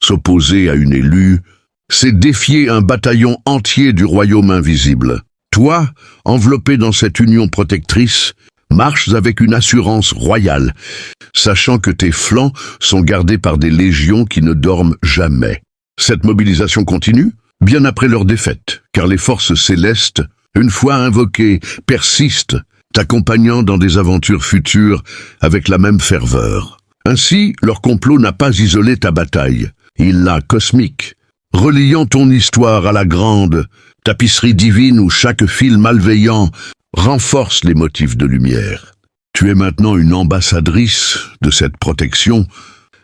S'opposer à une élue, c'est défier un bataillon entier du royaume invisible. Toi, enveloppé dans cette union protectrice, marches avec une assurance royale, sachant que tes flancs sont gardés par des légions qui ne dorment jamais. Cette mobilisation continue, bien après leur défaite, car les forces célestes, une fois invoquées, persistent, t'accompagnant dans des aventures futures avec la même ferveur. Ainsi, leur complot n'a pas isolé ta bataille, il l'a cosmique, reliant ton histoire à la grande tapisserie divine où chaque fil malveillant renforce les motifs de lumière. Tu es maintenant une ambassadrice de cette protection,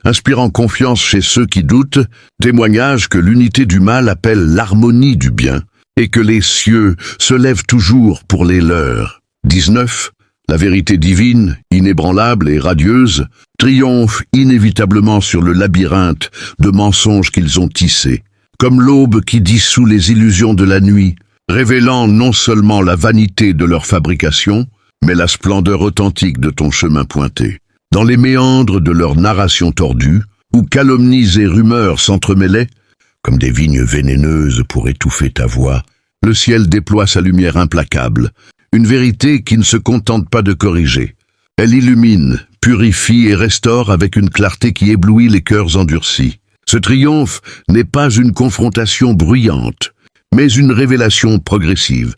inspirant confiance chez ceux qui doutent, témoignage que l'unité du mal appelle l'harmonie du bien, et que les cieux se lèvent toujours pour les leurs. 19. La vérité divine, inébranlable et radieuse, triomphe inévitablement sur le labyrinthe de mensonges qu'ils ont tissés. comme l'aube qui dissout les illusions de la nuit, révélant non seulement la vanité de leur fabrication, mais la splendeur authentique de ton chemin pointé. Dans les méandres de leur narration tordue, où calomnies et rumeurs s'entremêlaient, comme des vignes vénéneuses pour étouffer ta voix, le ciel déploie sa lumière implacable, une vérité qui ne se contente pas de corriger. Elle illumine, purifie et restaure avec une clarté qui éblouit les cœurs endurcis. Ce triomphe n'est pas une confrontation bruyante, mais une révélation progressive,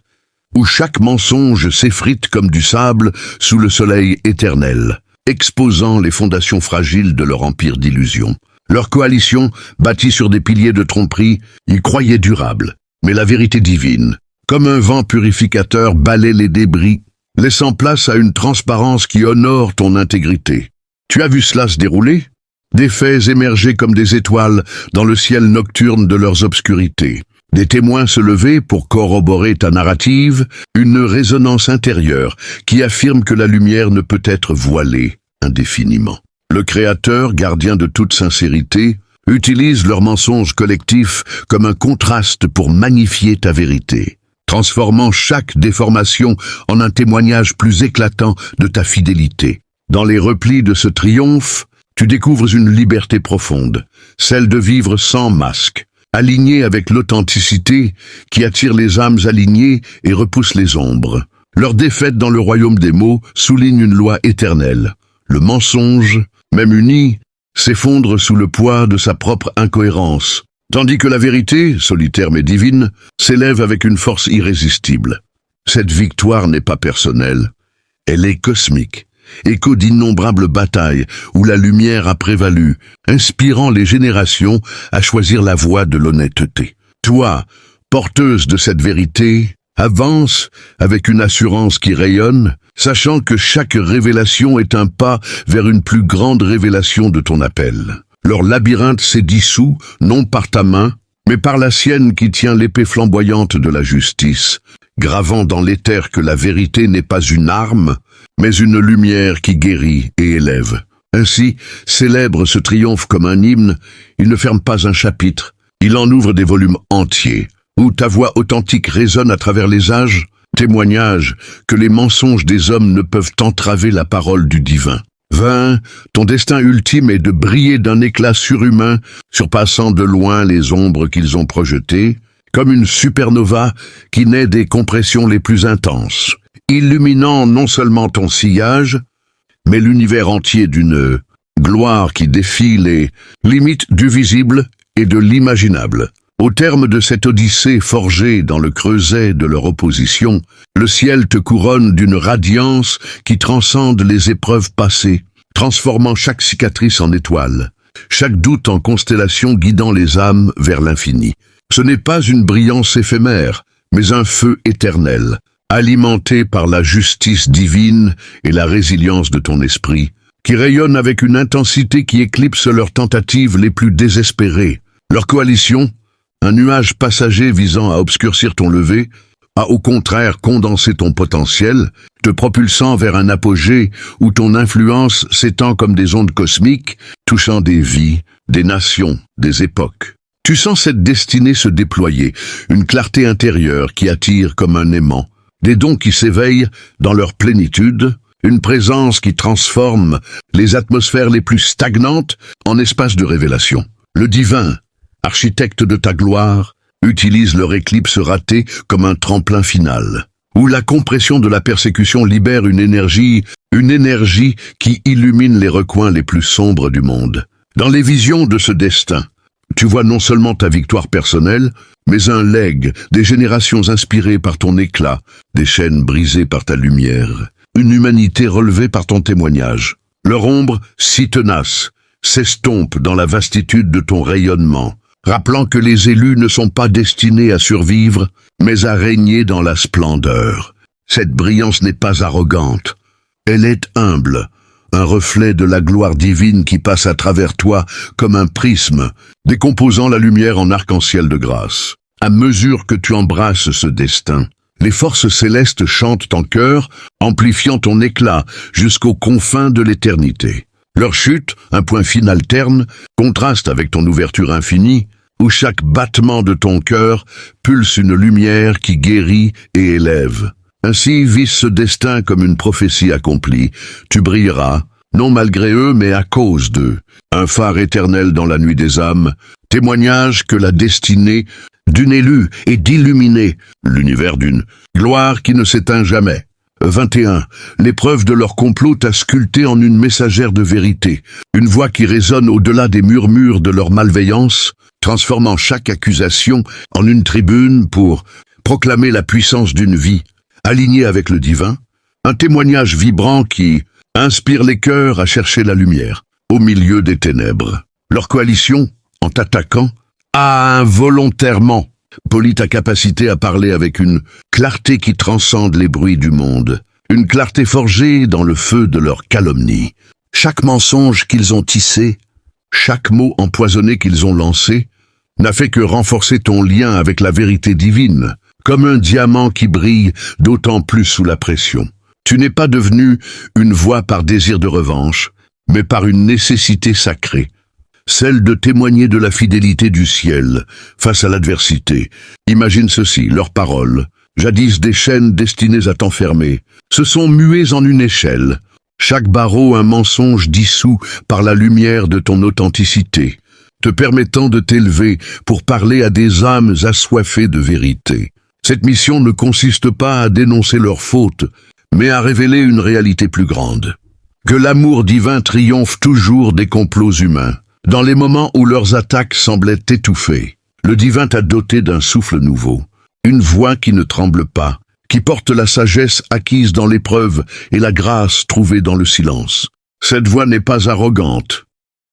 où chaque mensonge s'effrite comme du sable sous le soleil éternel, exposant les fondations fragiles de leur empire d'illusions. Leur coalition, bâtie sur des piliers de tromperie, y croyait durable, mais la vérité divine, comme un vent purificateur, balaie les débris, laissant place à une transparence qui honore ton intégrité. Tu as vu cela se dérouler? Des faits émerger comme des étoiles dans le ciel nocturne de leurs obscurités. Des témoins se lever pour corroborer ta narrative, une résonance intérieure qui affirme que la lumière ne peut être voilée indéfiniment. Le Créateur, gardien de toute sincérité, utilise leur mensonge collectif comme un contraste pour magnifier ta vérité, transformant chaque déformation en un témoignage plus éclatant de ta fidélité. Dans les replis de ce triomphe, tu découvres une liberté profonde, celle de vivre sans masque, alignée avec l'authenticité qui attire les âmes alignées et repousse les ombres. Leur défaite dans le royaume des mots souligne une loi éternelle. Le mensonge, même uni, s'effondre sous le poids de sa propre incohérence, tandis que la vérité, solitaire mais divine, s'élève avec une force irrésistible. Cette victoire n'est pas personnelle, elle est cosmique, écho d'innombrables batailles où la lumière a prévalu, inspirant les générations à choisir la voie de l'honnêteté. Toi, porteuse de cette vérité, avance avec une assurance qui rayonne, sachant que chaque révélation est un pas vers une plus grande révélation de ton appel. Leur labyrinthe s'est dissous, non par ta main, mais par la sienne qui tient l'épée flamboyante de la justice, gravant dans l'éther que la vérité n'est pas une arme, mais une lumière qui guérit et élève. Ainsi, célèbre ce triomphe comme un hymne, il ne ferme pas un chapitre, il en ouvre des volumes entiers, où ta voix authentique résonne à travers les âges, témoignage que les mensonges des hommes ne peuvent entraver la parole du divin. Vain, ton destin ultime est de briller d'un éclat surhumain, surpassant de loin les ombres qu'ils ont projetées, comme une supernova qui naît des compressions les plus intenses, illuminant non seulement ton sillage, mais l'univers entier d'une gloire qui défie les limites du visible et de l'imaginable. Au terme de cette odyssée forgée dans le creuset de leur opposition, le ciel te couronne d'une radiance qui transcende les épreuves passées, transformant chaque cicatrice en étoile, chaque doute en constellation guidant les âmes vers l'infini. Ce n'est pas une brillance éphémère, mais un feu éternel, alimenté par la justice divine et la résilience de ton esprit, qui rayonne avec une intensité qui éclipse leurs tentatives les plus désespérées. Leur coalition, un nuage passager visant à obscurcir ton lever, a au contraire condensé ton potentiel, te propulsant vers un apogée où ton influence s'étend comme des ondes cosmiques, touchant des vies, des nations, des époques. Tu sens cette destinée se déployer, une clarté intérieure qui attire comme un aimant, des dons qui s'éveillent dans leur plénitude, une présence qui transforme les atmosphères les plus stagnantes en espaces de révélation. Le divin, architecte de ta gloire, utilise leur éclipse ratée comme un tremplin final, où la compression de la persécution libère une énergie qui illumine les recoins les plus sombres du monde. Dans les visions de ce destin, tu vois non seulement ta victoire personnelle, mais un legs, des générations inspirées par ton éclat, des chaînes brisées par ta lumière, une humanité relevée par ton témoignage. Leur ombre, si tenace, s'estompe dans la vastitude de ton rayonnement, rappelant que les élus ne sont pas destinés à survivre, mais à régner dans la splendeur. Cette brillance n'est pas arrogante, elle est humble, un reflet de la gloire divine qui passe à travers toi comme un prisme, décomposant la lumière en arc-en-ciel de grâce. À mesure que tu embrasses ce destin, les forces célestes chantent en chœur, amplifiant ton éclat jusqu'aux confins de l'éternité. Leur chute, un point final terne, contraste avec ton ouverture infinie, où chaque battement de ton cœur pulse une lumière qui guérit et élève. Ainsi vise ce destin comme une prophétie accomplie. Tu brilleras, non malgré eux, mais à cause d'eux. Un phare éternel dans la nuit des âmes, témoignage que la destinée d'une élue est d'illuminer l'univers d'une gloire qui ne s'éteint jamais. 21. L'épreuve de leur complot t'a sculpté en une messagère de vérité, une voix qui résonne au-delà des murmures de leur malveillance, transformant chaque accusation en une tribune pour proclamer la puissance d'une vie alignée avec le divin, un témoignage vibrant qui inspire les cœurs à chercher la lumière au milieu des ténèbres. Leur coalition, en t'attaquant, a involontairement poli ta capacité à parler avec une clarté qui transcende les bruits du monde, une clarté forgée dans le feu de leur calomnie. Chaque mensonge qu'ils ont tissé, chaque mot empoisonné qu'ils ont lancé, n'a fait que renforcer ton lien avec la vérité divine, comme un diamant qui brille d'autant plus sous la pression. Tu n'es pas devenu une voix par désir de revanche, mais par une nécessité sacrée, celle de témoigner de la fidélité du ciel face à l'adversité. Imagine ceci, leurs paroles, jadis des chaînes destinées à t'enfermer, se sont muées en une échelle, chaque barreau un mensonge dissous par la lumière de ton authenticité, te permettant de t'élever pour parler à des âmes assoiffées de vérité. Cette mission ne consiste pas à dénoncer leurs fautes, mais à révéler une réalité plus grande. Que l'amour divin triomphe toujours des complots humains. Dans les moments où leurs attaques semblaient étouffées, le divin t'a doté d'un souffle nouveau, une voix qui ne tremble pas, qui porte la sagesse acquise dans l'épreuve et la grâce trouvée dans le silence. Cette voix n'est pas arrogante.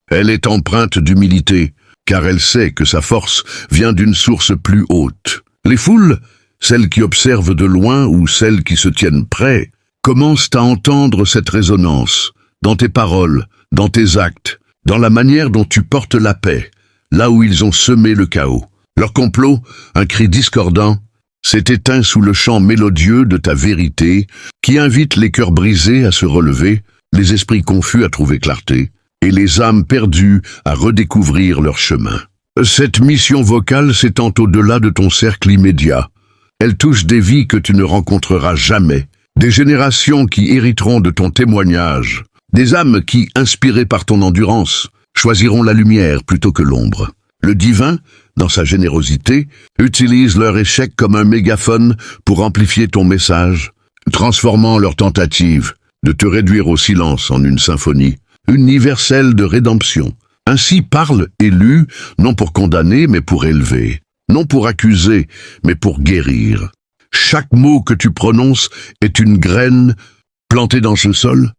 Elle est empreinte d'humilité, car elle sait que sa force vient d'une source plus haute. Les foules, celles qui observent de loin ou celles qui se tiennent près, commencent à entendre cette résonance, dans tes paroles, dans tes actes, dans la manière dont tu portes la paix, là où ils ont semé le chaos. Leur complot, un cri discordant, s'est éteint sous le chant mélodieux de ta vérité, qui invite les cœurs brisés à se relever, les esprits confus à trouver clarté, et les âmes perdues à redécouvrir leur chemin. Cette mission vocale s'étend au-delà de ton cercle immédiat. Elle touche des vies que tu ne rencontreras jamais, des générations qui hériteront de ton témoignage, des âmes qui, inspirées par ton endurance, choisiront la lumière plutôt que l'ombre. Le divin, dans sa générosité, utilise leur échec comme un mégaphone pour amplifier ton message, transformant leur tentative de te réduire au silence en une symphonie universelle de rédemption. Ainsi parle élu, non pour condamner, mais pour élever, non pour accuser, mais pour guérir. Chaque mot que tu prononces est une graine plantée dans ce sol,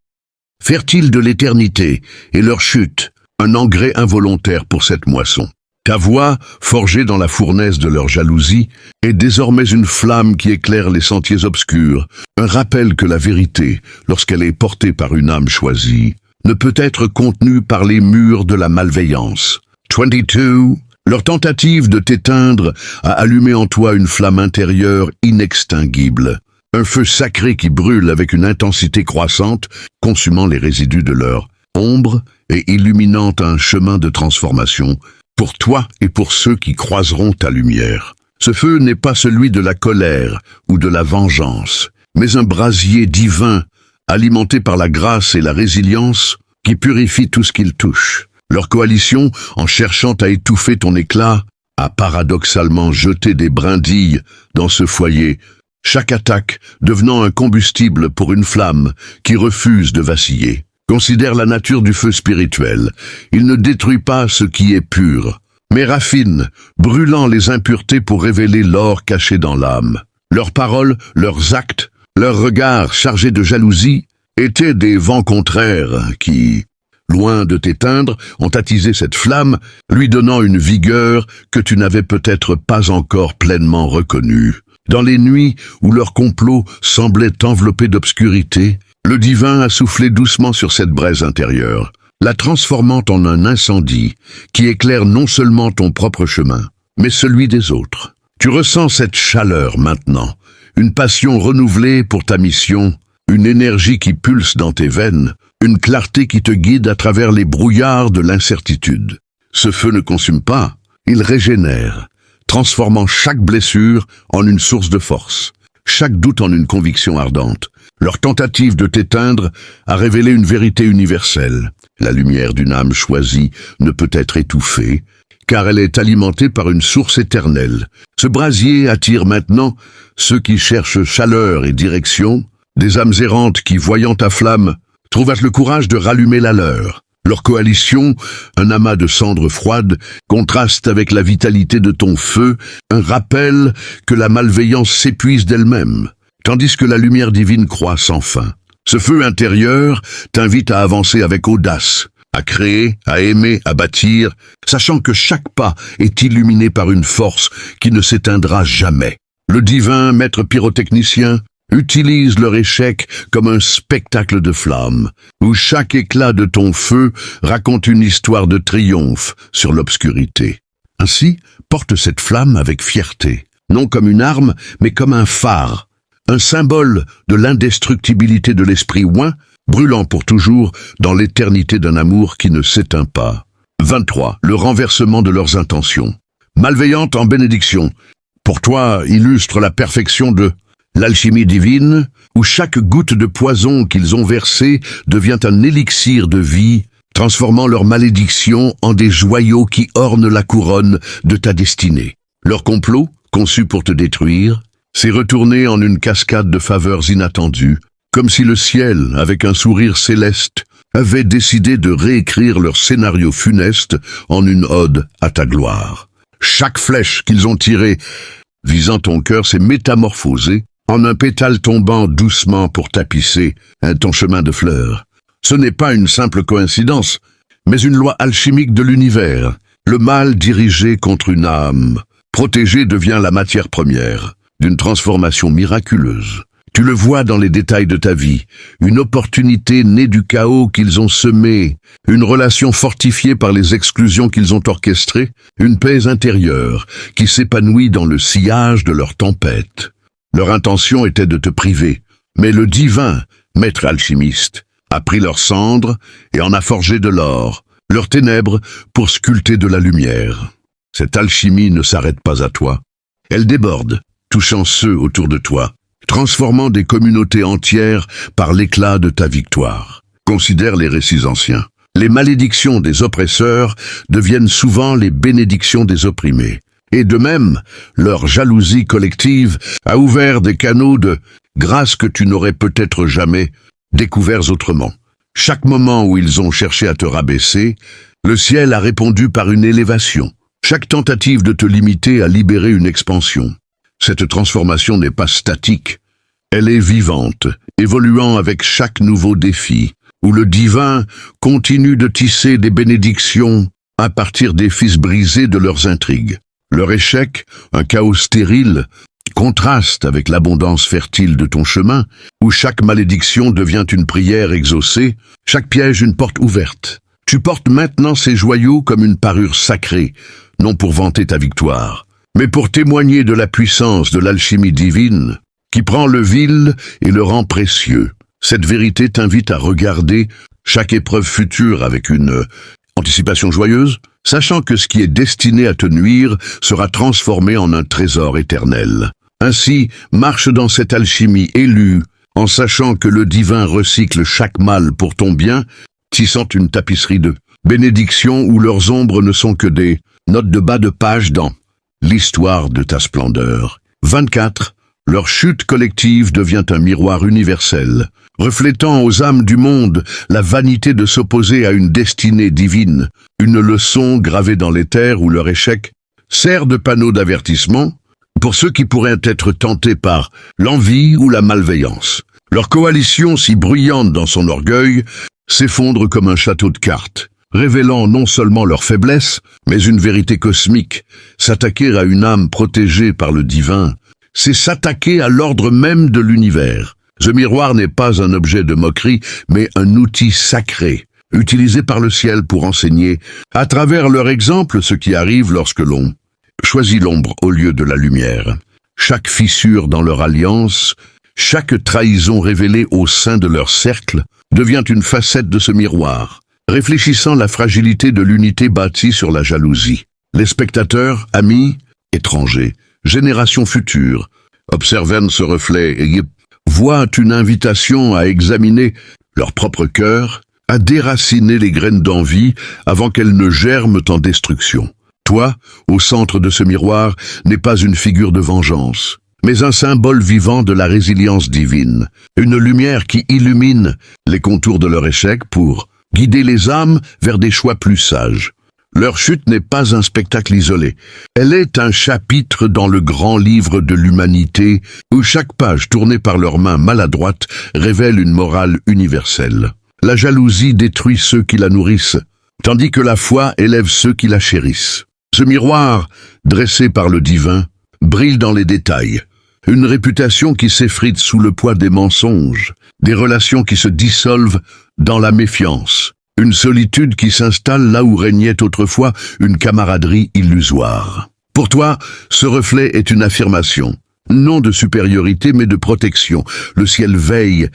fertile de l'éternité, et leur chute, un engrais involontaire pour cette moisson. Ta voix, forgée dans la fournaise de leur jalousie, est désormais une flamme qui éclaire les sentiers obscurs, un rappel que la vérité, lorsqu'elle est portée par une âme choisie, ne peut être contenue par les murs de la malveillance. 22. Leur tentative de t'éteindre a allumé en toi une flamme intérieure inextinguible, un feu sacré qui brûle avec une intensité croissante, consumant les résidus de leur ombre et illuminant un chemin de transformation pour toi et pour ceux qui croiseront ta lumière. Ce feu n'est pas celui de la colère ou de la vengeance, mais un brasier divin, alimenté par la grâce et la résilience, qui purifie tout ce qu'il touche. Leur coalition, en cherchant à étouffer ton éclat, a paradoxalement jeté des brindilles dans ce foyer, chaque attaque devenant un combustible pour une flamme qui refuse de vaciller. Considère la nature du feu spirituel. Il ne détruit pas ce qui est pur, mais raffine, brûlant les impuretés pour révéler l'or caché dans l'âme. Leurs paroles, leurs actes, leurs regards chargés de jalousie étaient des vents contraires qui, loin de t'éteindre, ont attisé cette flamme, lui donnant une vigueur que tu n'avais peut-être pas encore pleinement reconnue. Dans les nuits où leur complot semblait enveloppé d'obscurité, le divin a soufflé doucement sur cette braise intérieure, la transformant en un incendie qui éclaire non seulement ton propre chemin, mais celui des autres. Tu ressens cette chaleur maintenant, une passion renouvelée pour ta mission, une énergie qui pulse dans tes veines, une clarté qui te guide à travers les brouillards de l'incertitude. Ce feu ne consume pas, Ils régénèrent, transformant chaque blessure en une source de force, chaque doute en une conviction ardente. Leur tentative de t'éteindre a révélé une vérité universelle. La lumière d'une âme choisie ne peut être étouffée, car elle est alimentée par une source éternelle. Ce brasier attire maintenant ceux qui cherchent chaleur et direction, des âmes errantes qui, voyant ta flamme, trouvent le courage de rallumer la leur. Leur coalition, un amas de cendres froides, contraste avec la vitalité de ton feu, un rappel que la malveillance s'épuise d'elle-même, tandis que la lumière divine croît sans fin. Ce feu intérieur t'invite à avancer avec audace, à créer, à aimer, à bâtir, sachant que chaque pas est illuminé par une force qui ne s'éteindra jamais. Le divin maître pyrotechnicien utilise leur échec comme un spectacle de flammes, où chaque éclat de ton feu raconte une histoire de triomphe sur l'obscurité. Ainsi, porte cette flamme avec fierté, non comme une arme, mais comme un phare, un symbole de l'indestructibilité de l'esprit oint, brûlant pour toujours dans l'éternité d'un amour qui ne s'éteint pas. 23. Le renversement de leurs intentions. Malveillante en bénédiction, pour toi illustre la perfection de l'alchimie divine, où chaque goutte de poison qu'ils ont versé devient un élixir de vie, transformant leur malédiction en des joyaux qui ornent la couronne de ta destinée. Leur complot, conçu pour te détruire, s'est retourné en une cascade de faveurs inattendues, comme si le ciel, avec un sourire céleste, avait décidé de réécrire leur scénario funeste en une ode à ta gloire. Chaque flèche qu'ils ont tirée, visant ton cœur, s'est métamorphosée en un pétale tombant doucement pour tapisser ton chemin de fleurs. Ce n'est pas une simple coïncidence, mais une loi alchimique de l'univers. Le mal dirigé contre une âme protégée devient la matière première d'une transformation miraculeuse. Tu le vois dans les détails de ta vie, une opportunité née du chaos qu'ils ont semé, une relation fortifiée par les exclusions qu'ils ont orchestrées, une paix intérieure qui s'épanouit dans le sillage de leur tempête. Leur intention était de te priver, mais le divin, maître alchimiste, a pris leurs cendres et en a forgé de l'or, leurs ténèbres pour sculpter de la lumière. Cette alchimie ne s'arrête pas à toi. Elle déborde, touchant ceux autour de toi, transformant des communautés entières par l'éclat de ta victoire. Considère les récits anciens. Les malédictions des oppresseurs deviennent souvent les bénédictions des opprimés. Et de même, leur jalousie collective a ouvert des canaux de grâce que tu n'aurais peut-être jamais découverts autrement. Chaque moment où ils ont cherché à te rabaisser, le ciel a répondu par une élévation. Chaque tentative de te limiter a libéré une expansion. Cette transformation n'est pas statique, elle est vivante, évoluant avec chaque nouveau défi, où le divin continue de tisser des bénédictions à partir des fils brisés de leurs intrigues. Leur échec, un chaos stérile, contraste avec l'abondance fertile de ton chemin, où chaque malédiction devient une prière exaucée, chaque piège une porte ouverte. Tu portes maintenant ces joyaux comme une parure sacrée, non pour vanter ta victoire, mais pour témoigner de la puissance de l'alchimie divine, qui prend le vil et le rend précieux. Cette vérité t'invite à regarder chaque épreuve future avec une anticipation joyeuse, sachant que ce qui est destiné à te nuire sera transformé en un trésor éternel. Ainsi, marche dans cette alchimie élue, en sachant que le divin recycle chaque mal pour ton bien, tissant une tapisserie de bénédictions où leurs ombres ne sont que des notes de bas de page dans l'histoire de ta splendeur. 24. Leur chute collective devient un miroir universel, reflétant aux âmes du monde la vanité de s'opposer à une destinée divine, une leçon gravée dans les terres où leur échec sert de panneau d'avertissement pour ceux qui pourraient être tentés par l'envie ou la malveillance. Leur coalition, si bruyante dans son orgueil, s'effondre comme un château de cartes, révélant non seulement leur faiblesse, mais une vérité cosmique. S'attaquer à une âme protégée par le divin, c'est s'attaquer à l'ordre même de l'univers. Ce miroir n'est pas un objet de moquerie, mais un outil sacré, utilisé par le ciel pour enseigner, à travers leur exemple, ce qui arrive lorsque l'on choisit l'ombre au lieu de la lumière. Chaque fissure dans leur alliance, chaque trahison révélée au sein de leur cercle, devient une facette de ce miroir, réfléchissant la fragilité de l'unité bâtie sur la jalousie. Les spectateurs, amis, étrangers, générations futures, observant ce reflet et voient une invitation à examiner leur propre cœur, à déraciner les graines d'envie avant qu'elles ne germent en destruction. Toi, au centre de ce miroir, n'est pas une figure de vengeance, mais un symbole vivant de la résilience divine, une lumière qui illumine les contours de leur échec pour guider les âmes vers des choix plus sages. Leur chute n'est pas un spectacle isolé. Elle est un chapitre dans le grand livre de l'humanité où chaque page tournée par leurs mains maladroites révèle une morale universelle. La jalousie détruit ceux qui la nourrissent, tandis que la foi élève ceux qui la chérissent. Ce miroir, dressé par le divin, brille dans les détails. Une réputation qui s'effrite sous le poids des mensonges, des relations qui se dissolvent dans la méfiance, une solitude qui s'installe là où régnait autrefois une camaraderie illusoire. Pour toi, ce reflet est une affirmation, non de supériorité mais de protection. Le ciel veille,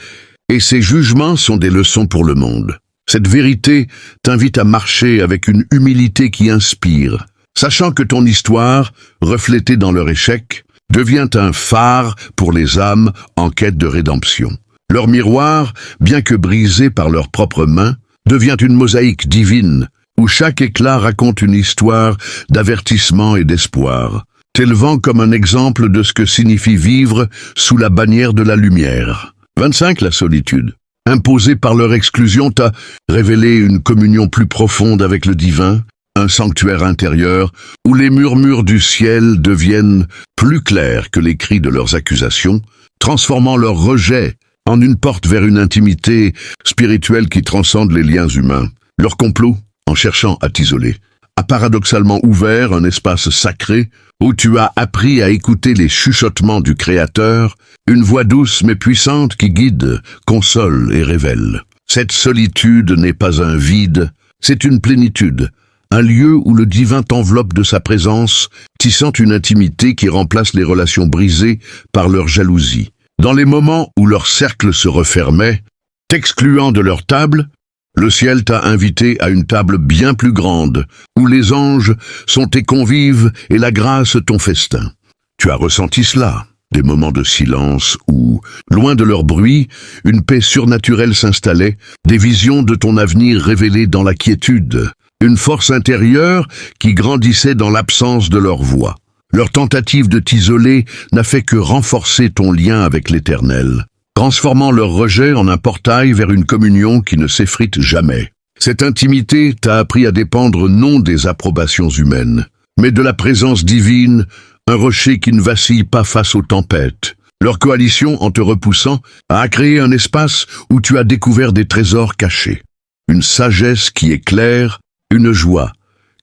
et ses jugements sont des leçons pour le monde. Cette vérité t'invite à marcher avec une humilité qui inspire, sachant que ton histoire, reflétée dans leur échec, devient un phare pour les âmes en quête de rédemption. Leur miroir, bien que brisé par leurs propres mains, devient une mosaïque divine, où chaque éclat raconte une histoire d'avertissement et d'espoir, t'élevant comme un exemple de ce que signifie vivre sous la bannière de la lumière. 25. La solitude. Imposée par leur exclusion, t'a révélé une communion plus profonde avec le divin, un sanctuaire intérieur où les murmures du ciel deviennent plus clairs que les cris de leurs accusations, transformant leur rejet en une porte vers une intimité spirituelle qui transcende les liens humains. Leur complot, en cherchant à t'isoler, a paradoxalement ouvert un espace sacré où tu as appris à écouter les chuchotements du Créateur, une voix douce mais puissante qui guide, console et révèle. Cette solitude n'est pas un vide, c'est une plénitude, un lieu où le divin t'enveloppe de sa présence, tissant une intimité qui remplace les relations brisées par leur jalousie. Dans les moments où leur cercle se refermait, t'excluant de leur table, le ciel t'a invité à une table bien plus grande, où les anges sont tes convives et la grâce ton festin. Tu as ressenti cela, des moments de silence où, loin de leur bruit, une paix surnaturelle s'installait, des visions de ton avenir révélées dans la quiétude, une force intérieure qui grandissait dans l'absence de leur voix. Leur tentative de t'isoler n'a fait que renforcer ton lien avec l'Éternel, transformant leur rejet en un portail vers une communion qui ne s'effrite jamais. Cette intimité t'a appris à dépendre non des approbations humaines, mais de la présence divine, un rocher qui ne vacille pas face aux tempêtes. Leur coalition, en te repoussant, a créé un espace où tu as découvert des trésors cachés, une sagesse qui éclaire, une joie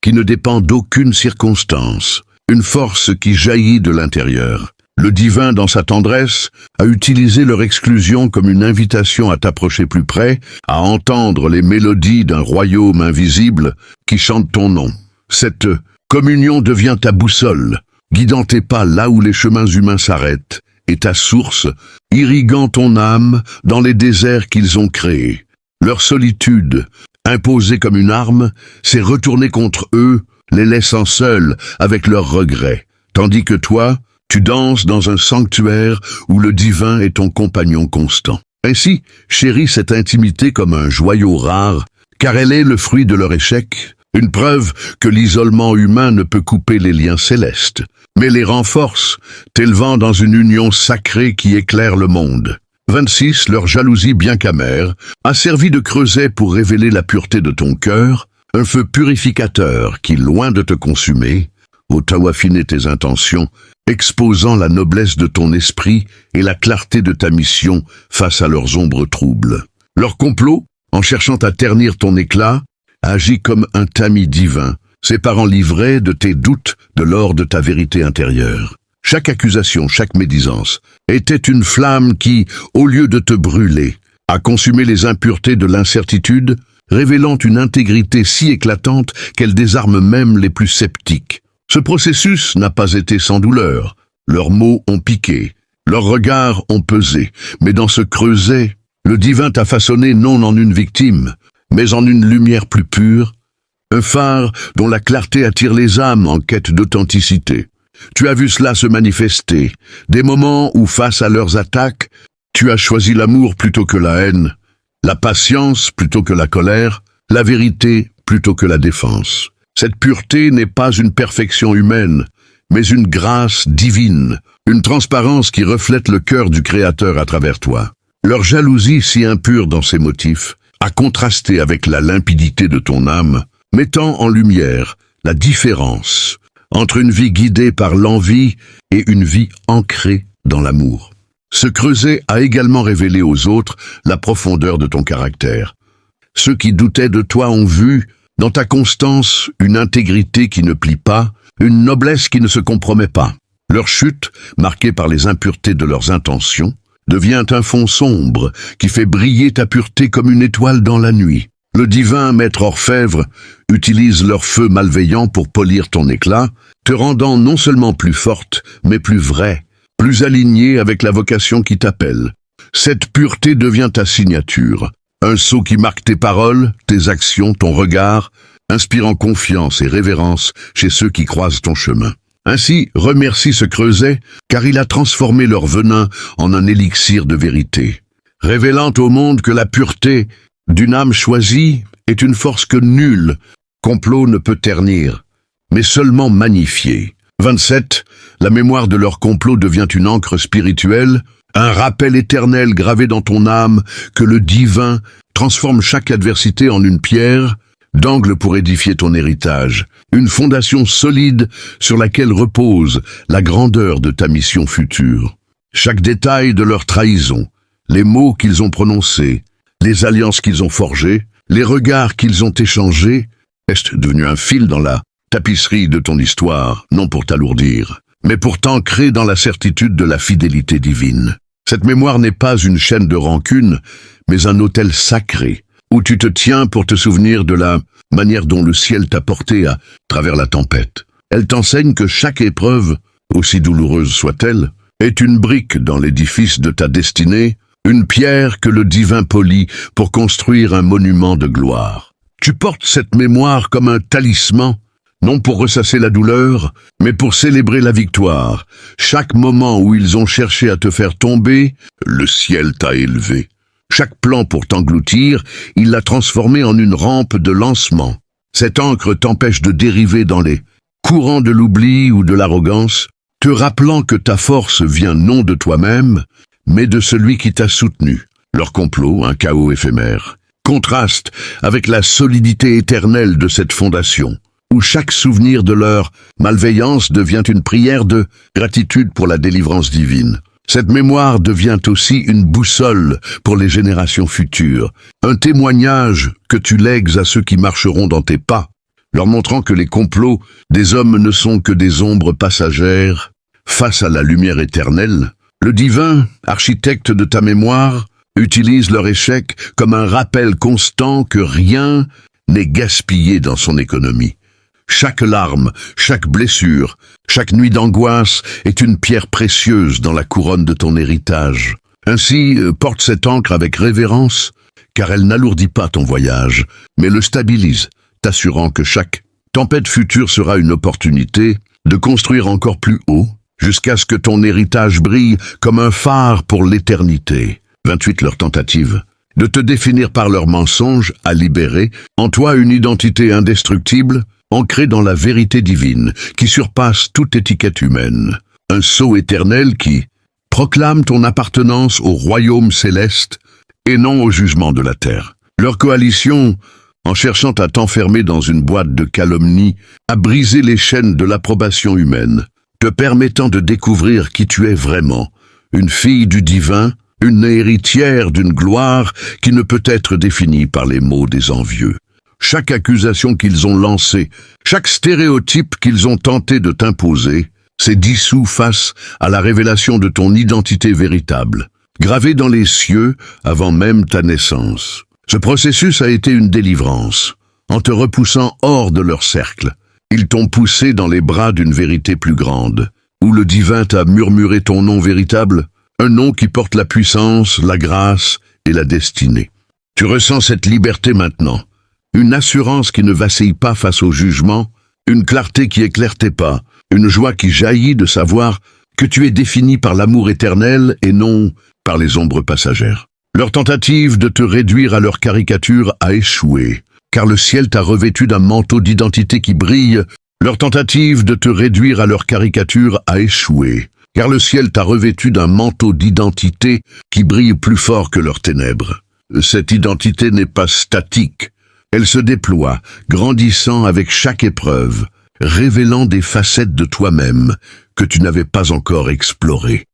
qui ne dépend d'aucune circonstance, une force qui jaillit de l'intérieur. Le divin, dans sa tendresse, a utilisé leur exclusion comme une invitation à t'approcher plus près, à entendre les mélodies d'un royaume invisible qui chante ton nom. Cette communion devient ta boussole, guidant tes pas là où les chemins humains s'arrêtent, et ta source, irriguant ton âme dans les déserts qu'ils ont créés. Leur solitude, imposée comme une arme, s'est retournée contre eux, les laissant seuls avec leurs regrets, tandis que toi, tu danses dans un sanctuaire où le divin est ton compagnon constant. Ainsi, chéris cette intimité comme un joyau rare, car elle est le fruit de leur échec, une preuve que l'isolement humain ne peut couper les liens célestes, mais les renforce, t'élevant dans une union sacrée qui éclaire le monde. 26. Leur jalousie bien qu'amère a servi de creuset pour révéler la pureté de ton cœur, un feu purificateur qui, loin de te consumer, ôte affiner tes intentions, exposant la noblesse de ton esprit et la clarté de ta mission face à leurs ombres troubles. Leur complot, en cherchant à ternir ton éclat, agit comme un tamis divin, séparant l'ivraie de tes doutes de l'or de ta vérité intérieure. Chaque accusation, chaque médisance, était une flamme qui, au lieu de te brûler, a consumé les impuretés de l'incertitude, révélant une intégrité si éclatante qu'elle désarme même les plus sceptiques. Ce processus n'a pas été sans douleur. Leurs mots ont piqué, leurs regards ont pesé, mais dans ce creuset, le divin t'a façonné non en une victime, mais en une lumière plus pure, un phare dont la clarté attire les âmes en quête d'authenticité. Tu as vu cela se manifester, des moments où, face à leurs attaques, tu as choisi l'amour plutôt que la haine, la patience plutôt que la colère, la vérité plutôt que la défense. Cette pureté n'est pas une perfection humaine, mais une grâce divine, une transparence qui reflète le cœur du Créateur à travers toi. Leur jalousie si impure dans ses motifs a contrasté avec la limpidité de ton âme, mettant en lumière la différence entre une vie guidée par l'envie et une vie ancrée dans l'amour. Ce creuset a également révélé aux autres la profondeur de ton caractère. Ceux qui doutaient de toi ont vu, dans ta constance, une intégrité qui ne plie pas, une noblesse qui ne se compromet pas. Leur chute, marquée par les impuretés de leurs intentions, devient un fond sombre qui fait briller ta pureté comme une étoile dans la nuit. Le divin maître orfèvre utilise leur feu malveillant pour polir ton éclat, te rendant non seulement plus forte, mais plus vraie, plus alignée avec la vocation qui t'appelle. Cette pureté devient ta signature, un sceau qui marque tes paroles, tes actions, ton regard, inspirant confiance et révérence chez ceux qui croisent ton chemin. Ainsi, remercie ce creuset, car il a transformé leur venin en un élixir de vérité, révélant au monde que la pureté d'une âme choisie est une force que nul complot ne peut ternir, mais seulement magnifier. 27. La mémoire de leur complot devient une encre spirituelle, un rappel éternel gravé dans ton âme que le divin transforme chaque adversité en une pierre d'angle pour édifier ton héritage, une fondation solide sur laquelle repose la grandeur de ta mission future. Chaque détail de leur trahison, les mots qu'ils ont prononcés, les alliances qu'ils ont forgées, les regards qu'ils ont échangés, est devenu un fil dans la tapisserie de ton histoire, non pour t'alourdir, mais pour t'ancrer dans la certitude de la fidélité divine. Cette mémoire n'est pas une chaîne de rancune, mais un autel sacré, où tu te tiens pour te souvenir de la manière dont le ciel t'a porté à travers la tempête. Elle t'enseigne que chaque épreuve, aussi douloureuse soit-elle, est une brique dans l'édifice de ta destinée, une pierre que le divin polit pour construire un monument de gloire. Tu portes cette mémoire comme un talisman, non pour ressasser la douleur, mais pour célébrer la victoire. Chaque moment où ils ont cherché à te faire tomber, le ciel t'a élevé. Chaque plan pour t'engloutir, il l'a transformé en une rampe de lancement. Cette encre t'empêche de dériver dans les courants de l'oubli ou de l'arrogance, te rappelant que ta force vient non de toi-même, mais de celui qui t'a soutenu. Leur complot, un chaos éphémère, contraste avec la solidité éternelle de cette fondation, où chaque souvenir de leur malveillance devient une prière de gratitude pour la délivrance divine. Cette mémoire devient aussi une boussole pour les générations futures, un témoignage que tu lègues à ceux qui marcheront dans tes pas, leur montrant que les complots des hommes ne sont que des ombres passagères face à la lumière éternelle. Le divin, architecte de ta mémoire, utilise leur échec comme un rappel constant que rien n'est gaspillé dans son économie. Chaque larme, chaque blessure, chaque nuit d'angoisse est une pierre précieuse dans la couronne de ton héritage. Ainsi, porte cette encre avec révérence, car elle n'alourdit pas ton voyage, mais le stabilise, t'assurant que chaque tempête future sera une opportunité de construire encore plus haut, jusqu'à ce que ton héritage brille comme un phare pour l'éternité. 28. Leur tentative de te définir par leurs mensonges a libéré en toi une identité indestructible, ancrée dans la vérité divine, qui surpasse toute étiquette humaine. Un sceau éternel qui proclame ton appartenance au royaume céleste et non au jugement de la terre. Leur coalition, en cherchant à t'enfermer dans une boîte de calomnie, a brisé les chaînes de l'approbation humaine, te permettant de découvrir qui tu es vraiment, une fille du divin, une héritière d'une gloire qui ne peut être définie par les mots des envieux. Chaque accusation qu'ils ont lancée, chaque stéréotype qu'ils ont tenté de t'imposer, s'est dissous face à la révélation de ton identité véritable, gravée dans les cieux avant même ta naissance. Ce processus a été une délivrance. En te repoussant hors de leur cercle, ils t'ont poussé dans les bras d'une vérité plus grande, où le divin t'a murmuré ton nom véritable, un nom qui porte la puissance, la grâce et la destinée. Tu ressens cette liberté maintenant, une assurance qui ne vacille pas face au jugement, une clarté qui éclaire tes pas, une joie qui jaillit de savoir que tu es défini par l'amour éternel et non par les ombres passagères. Leur tentative de te réduire à leur caricature a échoué, car le ciel t'a revêtu d'un manteau d'identité qui brille. Leur tentative de te réduire à leur caricature a échoué, car le ciel t'a revêtu d'un manteau d'identité qui brille plus fort que leurs ténèbres. Cette identité n'est pas statique, elle se déploie, grandissant avec chaque épreuve, révélant des facettes de toi-même que tu n'avais pas encore explorées.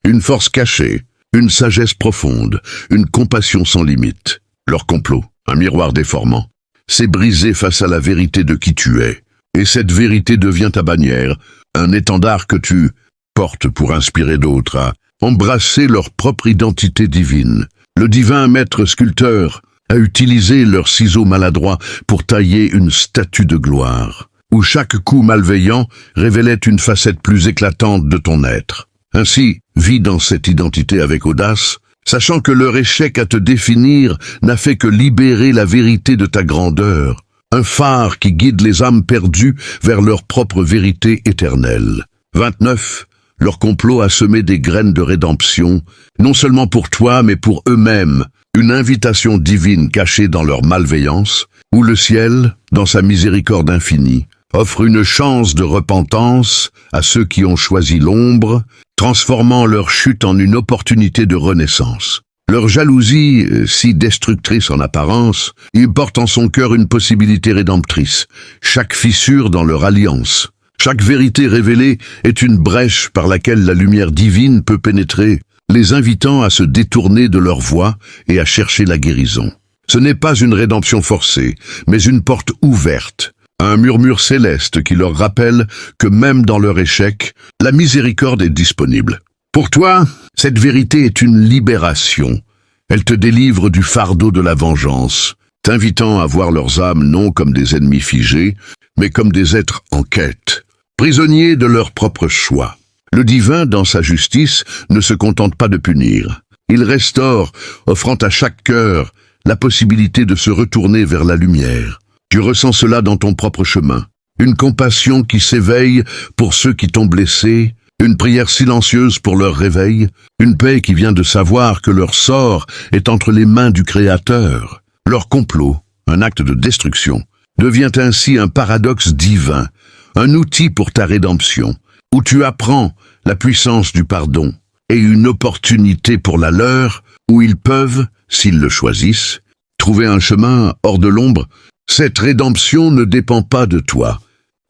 Une force cachée, une sagesse profonde, une compassion sans limite. Leur complot, un miroir déformant, s'est brisé face à la vérité de qui tu es. Et cette vérité devient ta bannière, un étendard que tu portes pour inspirer d'autres à embrasser leur propre identité divine. Le divin maître sculpteur a utilisé leurs ciseaux maladroits pour tailler une statue de gloire, où chaque coup malveillant révélait une facette plus éclatante de ton être. Ainsi, vis dans cette identité avec audace, sachant que leur échec à te définir n'a fait que libérer la vérité de ta grandeur, un phare qui guide les âmes perdues vers leur propre vérité éternelle. 29. Leur complot a semé des graines de rédemption, non seulement pour toi, mais pour eux-mêmes, une invitation divine cachée dans leur malveillance, où le ciel, dans sa miséricorde infinie, offre une chance de repentance à ceux qui ont choisi l'ombre, transformant leur chute en une opportunité de renaissance. Leur jalousie, si destructrice en apparence, y porte en son cœur une possibilité rédemptrice. Chaque fissure dans leur alliance, chaque vérité révélée est une brèche par laquelle la lumière divine peut pénétrer, les invitant à se détourner de leur voie et à chercher la guérison. Ce n'est pas une rédemption forcée, mais une porte ouverte, un murmure céleste qui leur rappelle que même dans leur échec, la miséricorde est disponible. Pour toi, cette vérité est une libération. Elle te délivre du fardeau de la vengeance, t'invitant à voir leurs âmes non comme des ennemis figés, mais comme des êtres en quête, prisonniers de leur propre choix. Le divin, dans sa justice, ne se contente pas de punir. Il restaure, offrant à chaque cœur la possibilité de se retourner vers la lumière. Tu ressens cela dans ton propre chemin. Une compassion qui s'éveille pour ceux qui t'ont blessé, une prière silencieuse pour leur réveil, une paix qui vient de savoir que leur sort est entre les mains du Créateur. Leur complot, un acte de destruction, devient ainsi un paradoxe divin, un outil pour ta rédemption, où tu apprends la puissance du pardon et une opportunité pour la leur, où ils peuvent, s'ils le choisissent, trouver un chemin hors de l'ombre. Cette rédemption ne dépend pas de toi.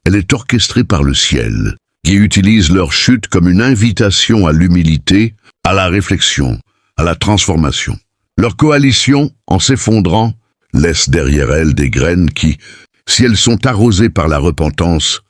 Elle est orchestrée par le ciel, qui utilise leur chute comme une invitation à l'humilité, à la réflexion, à la transformation. Leur coalition, en s'effondrant, laisse derrière elle des graines qui, si elles sont arrosées par la repentance,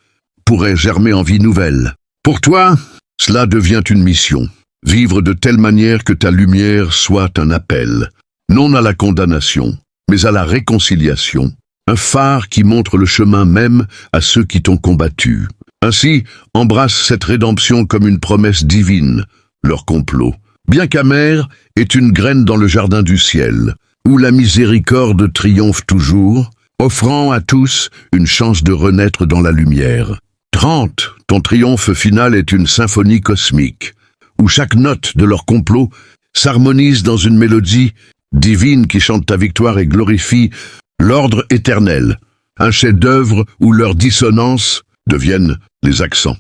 pourraient germer en vie nouvelle. Pour toi, cela devient une mission. Vivre de telle manière que ta lumière soit un appel, non à la condamnation, mais à la réconciliation. Un phare qui montre le chemin même à ceux qui t'ont combattu. Ainsi, embrasse cette rédemption comme une promesse divine, leur complot, bien qu'amer, est une graine dans le jardin du ciel, où la miséricorde triomphe toujours, offrant à tous une chance de renaître dans la lumière. 30. Ton triomphe final est une symphonie cosmique, où chaque note de leur complot s'harmonise dans une mélodie divine qui chante ta victoire et glorifie l'ordre éternel, un chef-d'œuvre où leurs dissonances deviennent les accents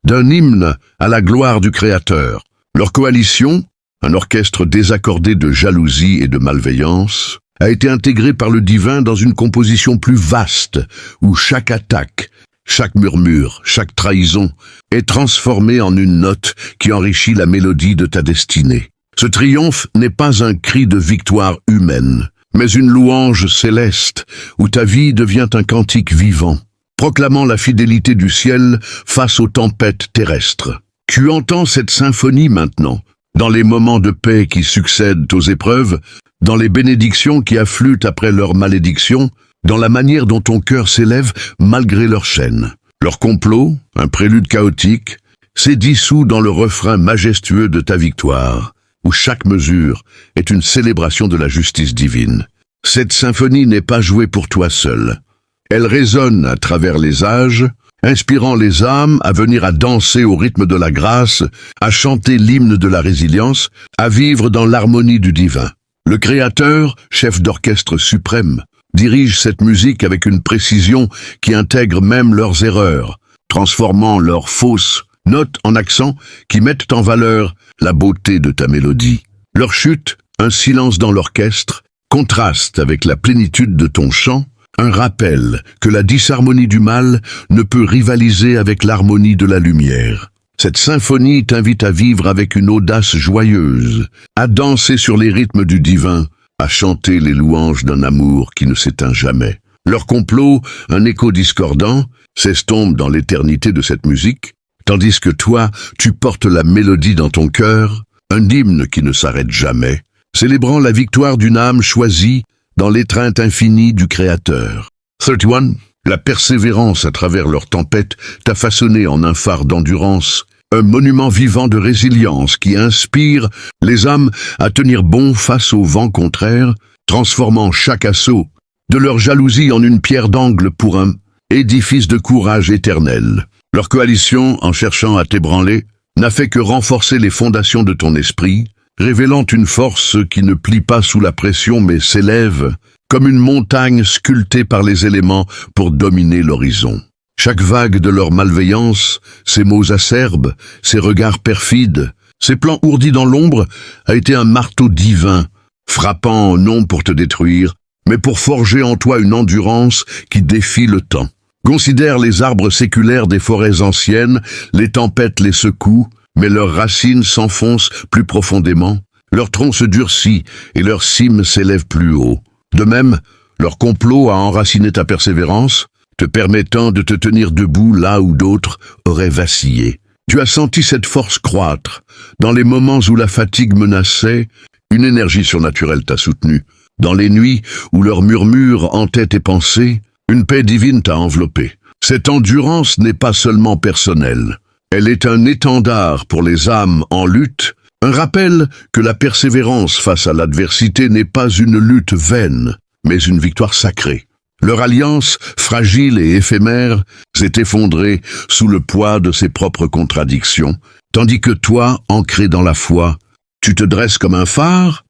d'un hymne à la gloire du Créateur. Leur coalition, un orchestre désaccordé de jalousie et de malveillance, a été intégrée par le divin dans une composition plus vaste, où chaque attaque, chaque murmure, chaque trahison est transformée en une note qui enrichit la mélodie de ta destinée. Ce triomphe n'est pas un cri de victoire humaine, mais une louange céleste, où ta vie devient un cantique vivant, proclamant la fidélité du ciel face aux tempêtes terrestres. Tu entends cette symphonie maintenant, dans les moments de paix qui succèdent aux épreuves, dans les bénédictions qui affluent après leurs malédictions, dans la manière dont ton cœur s'élève malgré leurs chaînes. Leur complot, un prélude chaotique, s'est dissous dans le refrain majestueux de ta victoire, où chaque mesure est une célébration de la justice divine. Cette symphonie n'est pas jouée pour toi seul. Elle résonne à travers les âges, inspirant les âmes à venir à danser au rythme de la grâce, à chanter l'hymne de la résilience, à vivre dans l'harmonie du divin. Le Créateur, chef d'orchestre suprême, dirige cette musique avec une précision qui intègre même leurs erreurs, transformant leurs fausses notes en accents qui mettent en valeur la beauté de ta mélodie. Leur chute, un silence dans l'orchestre, contraste avec la plénitude de ton chant, un rappel que la disharmonie du mal ne peut rivaliser avec l'harmonie de la lumière. Cette symphonie t'invite à vivre avec une audace joyeuse, à danser sur les rythmes du divin, à chanter les louanges d'un amour qui ne s'éteint jamais. Leur complot, un écho discordant, s'estompe dans l'éternité de cette musique, tandis que toi, tu portes la mélodie dans ton cœur, un hymne qui ne s'arrête jamais, célébrant la victoire d'une âme choisie dans l'étreinte infinie du Créateur. 31, la persévérance à travers leurs tempêtes t'a façonné en un phare d'endurance, un monument vivant de résilience qui inspire les âmes à tenir bon face aux vents contraires, transformant chaque assaut de leur jalousie en une pierre d'angle pour un édifice de courage éternel. Leur coalition, en cherchant à t'ébranler, n'a fait que renforcer les fondations de ton esprit, révélant une force qui ne plie pas sous la pression mais s'élève comme une montagne sculptée par les éléments pour dominer l'horizon. Chaque vague de leur malveillance, ces mots acerbes, ces regards perfides, ces plans ourdis dans l'ombre, a été un marteau divin, frappant non pour te détruire, mais pour forger en toi une endurance qui défie le temps. Considère les arbres séculaires des forêts anciennes, les tempêtes les secouent, mais leurs racines s'enfoncent plus profondément, leur tronc se durcit et leur cime s'élève plus haut. De même, leur complot a enraciné ta persévérance, te permettant de te tenir debout là où d'autres auraient vacillé. Tu as senti cette force croître. Dans les moments où la fatigue menaçait, une énergie surnaturelle t'a soutenu. Dans les nuits où leurs murmures hantaient tes pensées, une paix divine t'a enveloppé. Cette endurance n'est pas seulement personnelle. Elle est un étendard pour les âmes en lutte, un rappel que la persévérance face à l'adversité n'est pas une lutte vaine, mais une victoire sacrée. Leur alliance, fragile et éphémère, s'est effondrée sous le poids de ses propres contradictions, tandis que toi, ancré dans la foi, tu te dresses comme un phare,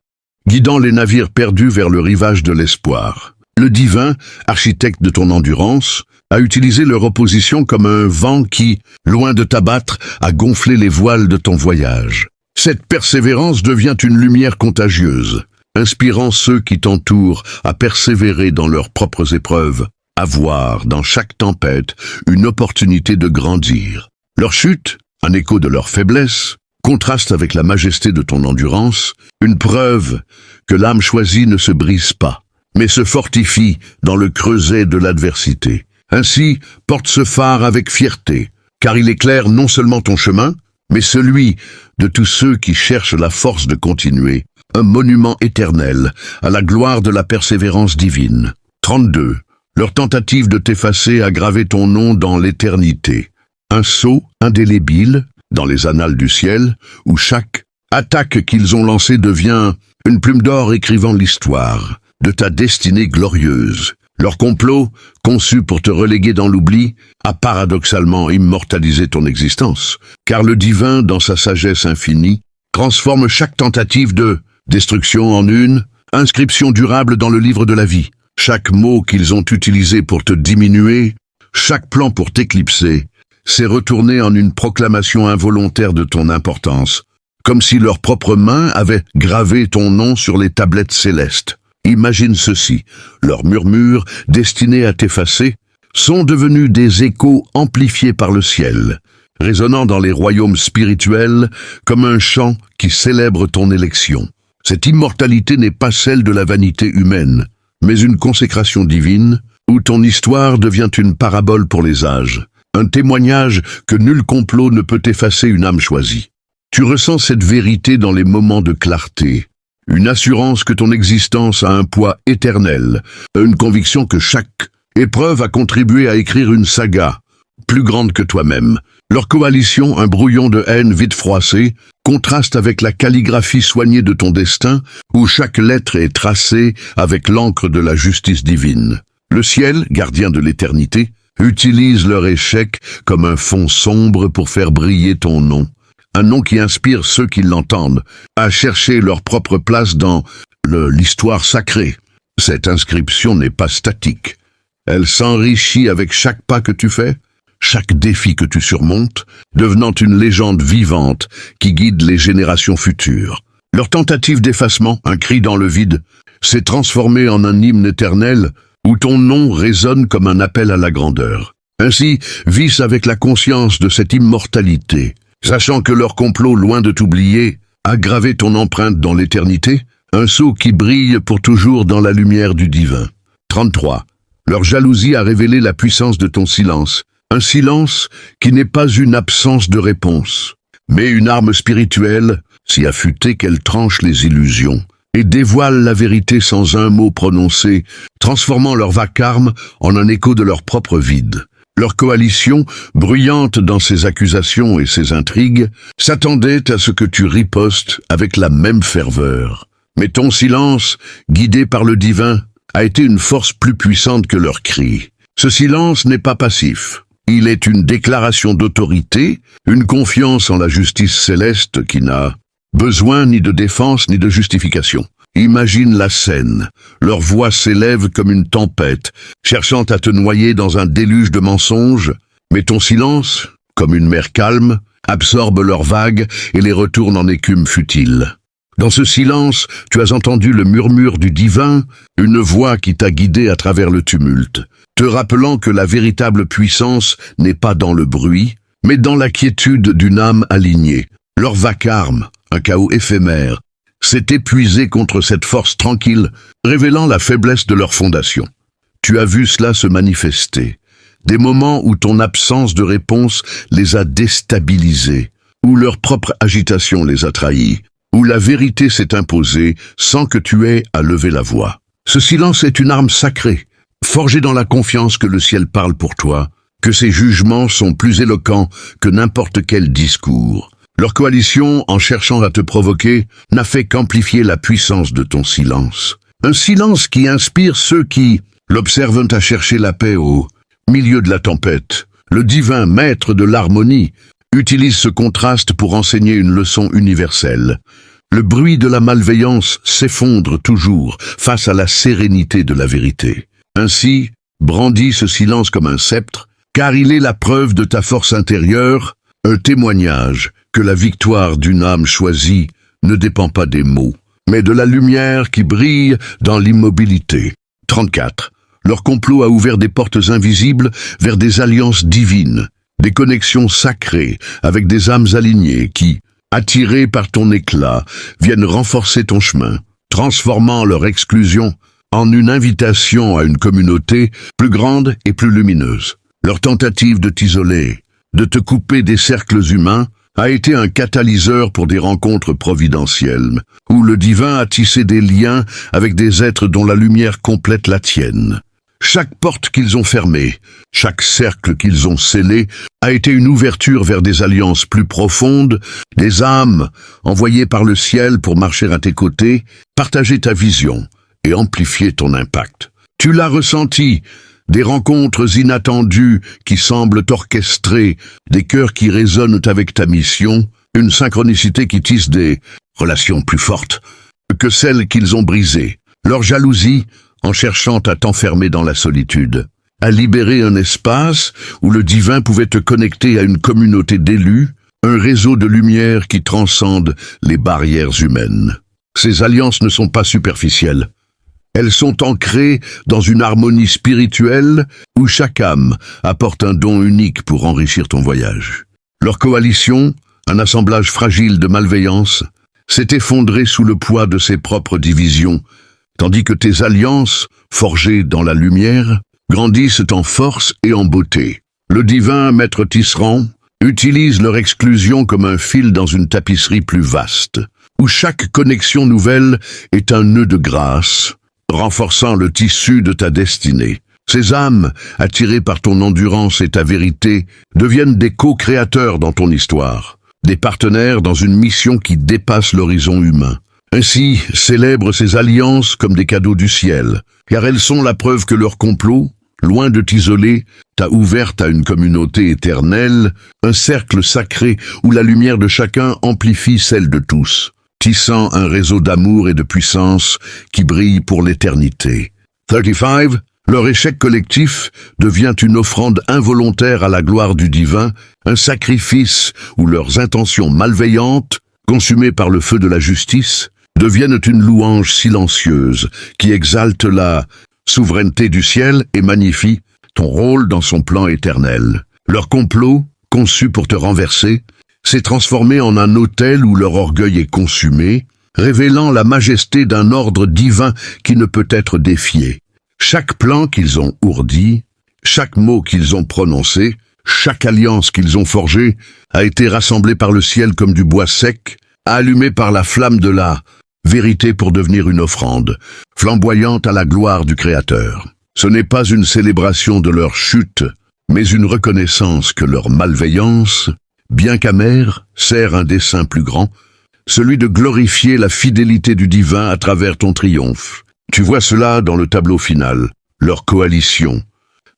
guidant les navires perdus vers le rivage de l'espoir. Le divin, architecte de ton endurance, a utilisé leur opposition comme un vent qui, loin de t'abattre, a gonflé les voiles de ton voyage. Cette persévérance devient une lumière contagieuse, inspirant ceux qui t'entourent à persévérer dans leurs propres épreuves, à voir dans chaque tempête une opportunité de grandir. Leur chute, un écho de leur faiblesse, contraste avec la majesté de ton endurance, une preuve que l'âme choisie ne se brise pas, mais se fortifie dans le creuset de l'adversité. Ainsi, porte ce phare avec fierté, car il éclaire non seulement ton chemin, mais celui de tous ceux qui cherchent la force de continuer, un monument éternel à la gloire de la persévérance divine. 32. Leur tentative de t'effacer a gravé ton nom dans l'éternité. Un sceau indélébile dans les annales du ciel, où chaque attaque qu'ils ont lancée devient une plume d'or écrivant l'histoire de ta destinée glorieuse. Leur complot, conçu pour te reléguer dans l'oubli, a paradoxalement immortalisé ton existence, car le divin, dans sa sagesse infinie, transforme chaque tentative de destruction en une inscription durable dans le livre de la vie. Chaque mot qu'ils ont utilisé pour te diminuer, chaque plan pour t'éclipser, s'est retourné en une proclamation involontaire de ton importance, comme si leurs propres mains avaient gravé ton nom sur les tablettes célestes. Imagine ceci, leurs murmures, destinés à t'effacer, sont devenus des échos amplifiés par le ciel, résonnant dans les royaumes spirituels comme un chant qui célèbre ton élection. Cette immortalité n'est pas celle de la vanité humaine, mais une consécration divine, où ton histoire devient une parabole pour les âges, un témoignage que nul complot ne peut effacer une âme choisie. Tu ressens cette vérité dans les moments de clarté, une assurance que ton existence a un poids éternel, une conviction que chaque épreuve a contribué à écrire une saga, plus grande que toi-même. Leur coalition, un brouillon de haine vite froissé, contraste avec la calligraphie soignée de ton destin, où chaque lettre est tracée avec l'encre de la justice divine. Le ciel, gardien de l'éternité, utilise leur échec comme un fond sombre pour faire briller ton nom. Un nom qui inspire ceux qui l'entendent à chercher leur propre place dans l'histoire sacrée. Cette inscription n'est pas statique. Elle s'enrichit avec chaque pas que tu fais, chaque défi que tu surmontes, devenant une légende vivante qui guide les générations futures. Leur tentative d'effacement, un cri dans le vide, s'est transformée en un hymne éternel où ton nom résonne comme un appel à la grandeur. Ainsi, vis avec la conscience de cette immortalité, sachant que leur complot, loin de t'oublier, a gravé ton empreinte dans l'éternité, un sceau qui brille pour toujours dans la lumière du divin. 33. Leur jalousie a révélé la puissance de ton silence. Un silence qui n'est pas une absence de réponse, mais une arme spirituelle, si affûtée qu'elle tranche les illusions, et dévoile la vérité sans un mot prononcé, transformant leur vacarme en un écho de leur propre vide. Leur coalition, bruyante dans ses accusations et ses intrigues, s'attendait à ce que tu ripostes avec la même ferveur. Mais ton silence, guidé par le divin, a été une force plus puissante que leurs cris. Ce silence n'est pas passif. Il est une déclaration d'autorité, une confiance en la justice céleste qui n'a besoin ni de défense ni de justification. Imagine la scène. Leur voix s'élève comme une tempête, cherchant à te noyer dans un déluge de mensonges, mais ton silence, comme une mer calme, absorbe leurs vagues et les retourne en écume futile. Dans ce silence, tu as entendu le murmure du divin, une voix qui t'a guidé à travers le tumulte, te rappelant que la véritable puissance n'est pas dans le bruit, mais dans la quiétude d'une âme alignée. Leur vacarme, un chaos éphémère, s'est épuisé contre cette force tranquille, révélant la faiblesse de leur fondation. Tu as vu cela se manifester, des moments où ton absence de réponse les a déstabilisés, où leur propre agitation les a trahis, où la vérité s'est imposée sans que tu aies à lever la voix. Ce silence est une arme sacrée, forgée dans la confiance que le ciel parle pour toi, que ses jugements sont plus éloquents que n'importe quel discours. Leur coalition, en cherchant à te provoquer, n'a fait qu'amplifier la puissance de ton silence. Un silence qui inspire ceux qui l'observent à chercher la paix au milieu de la tempête. Le divin maître de l'harmonie utilise ce contraste pour enseigner une leçon universelle. Le bruit de la malveillance s'effondre toujours face à la sérénité de la vérité. Ainsi, brandis ce silence comme un sceptre, car il est la preuve de ta force intérieure, un témoignage que la victoire d'une âme choisie ne dépend pas des mots, mais de la lumière qui brille dans l'immobilité. 34. Leur complot a ouvert des portes invisibles vers des alliances divines, des connexions sacrées avec des âmes alignées qui, attirées par ton éclat, viennent renforcer ton chemin, transformant leur exclusion en une invitation à une communauté plus grande et plus lumineuse. Leur tentative de t'isoler, de te couper des cercles humains, a été un catalyseur pour des rencontres providentielles, où le divin a tissé des liens avec des êtres dont la lumière complète la tienne. Chaque porte qu'ils ont fermée, chaque cercle qu'ils ont scellé, a été une ouverture vers des alliances plus profondes, des âmes envoyées par le ciel pour marcher à tes côtés, partager ta vision et amplifier ton impact. Tu l'as ressenti, des rencontres inattendues qui semblent orchestrées, des cœurs qui résonnent avec ta mission, une synchronicité qui tisse des relations plus fortes que celles qu'ils ont brisées. Leur jalousie, en cherchant à t'enfermer dans la solitude, a libéré un espace où le divin pouvait te connecter à une communauté d'élus, un réseau de lumière qui transcende les barrières humaines. Ces alliances ne sont pas superficielles. Elles sont ancrées dans une harmonie spirituelle où chaque âme apporte un don unique pour enrichir ton voyage. Leur coalition, un assemblage fragile de malveillance, s'est effondrée sous le poids de ses propres divisions, tandis que tes alliances, forgées dans la lumière, grandissent en force et en beauté. Le divin maître tisserand utilise leur exclusion comme un fil dans une tapisserie plus vaste, où chaque connexion nouvelle est un nœud de grâce, renforçant le tissu de ta destinée. Ces âmes, attirées par ton endurance et ta vérité, deviennent des co-créateurs dans ton histoire. des partenaires dans une mission qui dépasse l'horizon humain. Ainsi, célèbre ces alliances comme des cadeaux du ciel, car elles sont la preuve que leur complot, loin de t'isoler, t'a ouverte à une communauté éternelle, un cercle sacré où la lumière de chacun amplifie celle de tous, tissant un réseau d'amour et de puissance qui brille pour l'éternité. 35. Leur échec collectif devient une offrande involontaire à la gloire du divin, un sacrifice où leurs intentions malveillantes, consumées par le feu de la justice, deviennent une louange silencieuse qui exalte la souveraineté du ciel et magnifie ton rôle dans son plan éternel. Leur complot, conçu pour te renverser, s'est transformé en un autel où leur orgueil est consumé, révélant la majesté d'un ordre divin qui ne peut être défié. Chaque plan qu'ils ont ourdi, chaque mot qu'ils ont prononcé, chaque alliance qu'ils ont forgée a été rassemblée par le ciel comme du bois sec, allumé par la flamme de la vérité pour devenir une offrande, flamboyante à la gloire du Créateur. Ce n'est pas une célébration de leur chute, mais une reconnaissance que leur malveillance, bien qu'amère, sert un dessein plus grand, celui de glorifier la fidélité du divin à travers ton triomphe. Tu vois cela dans le tableau final, leur coalition.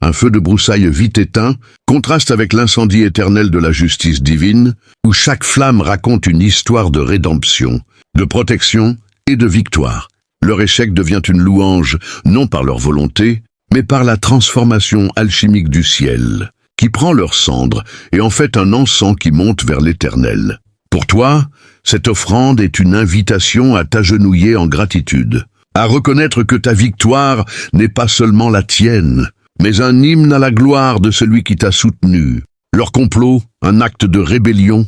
Un feu de broussailles vite éteint contraste avec l'incendie éternel de la justice divine, où chaque flamme raconte une histoire de rédemption, de protection et de victoire. Leur échec devient une louange, non par leur volonté, mais par la transformation alchimique du ciel, qui prend leurs cendres et en fait un encens qui monte vers l'éternel. Pour toi, cette offrande est une invitation à t'agenouiller en gratitude, à reconnaître que ta victoire n'est pas seulement la tienne, mais un hymne à la gloire de celui qui t'a soutenu. Leur complot, un acte de rébellion,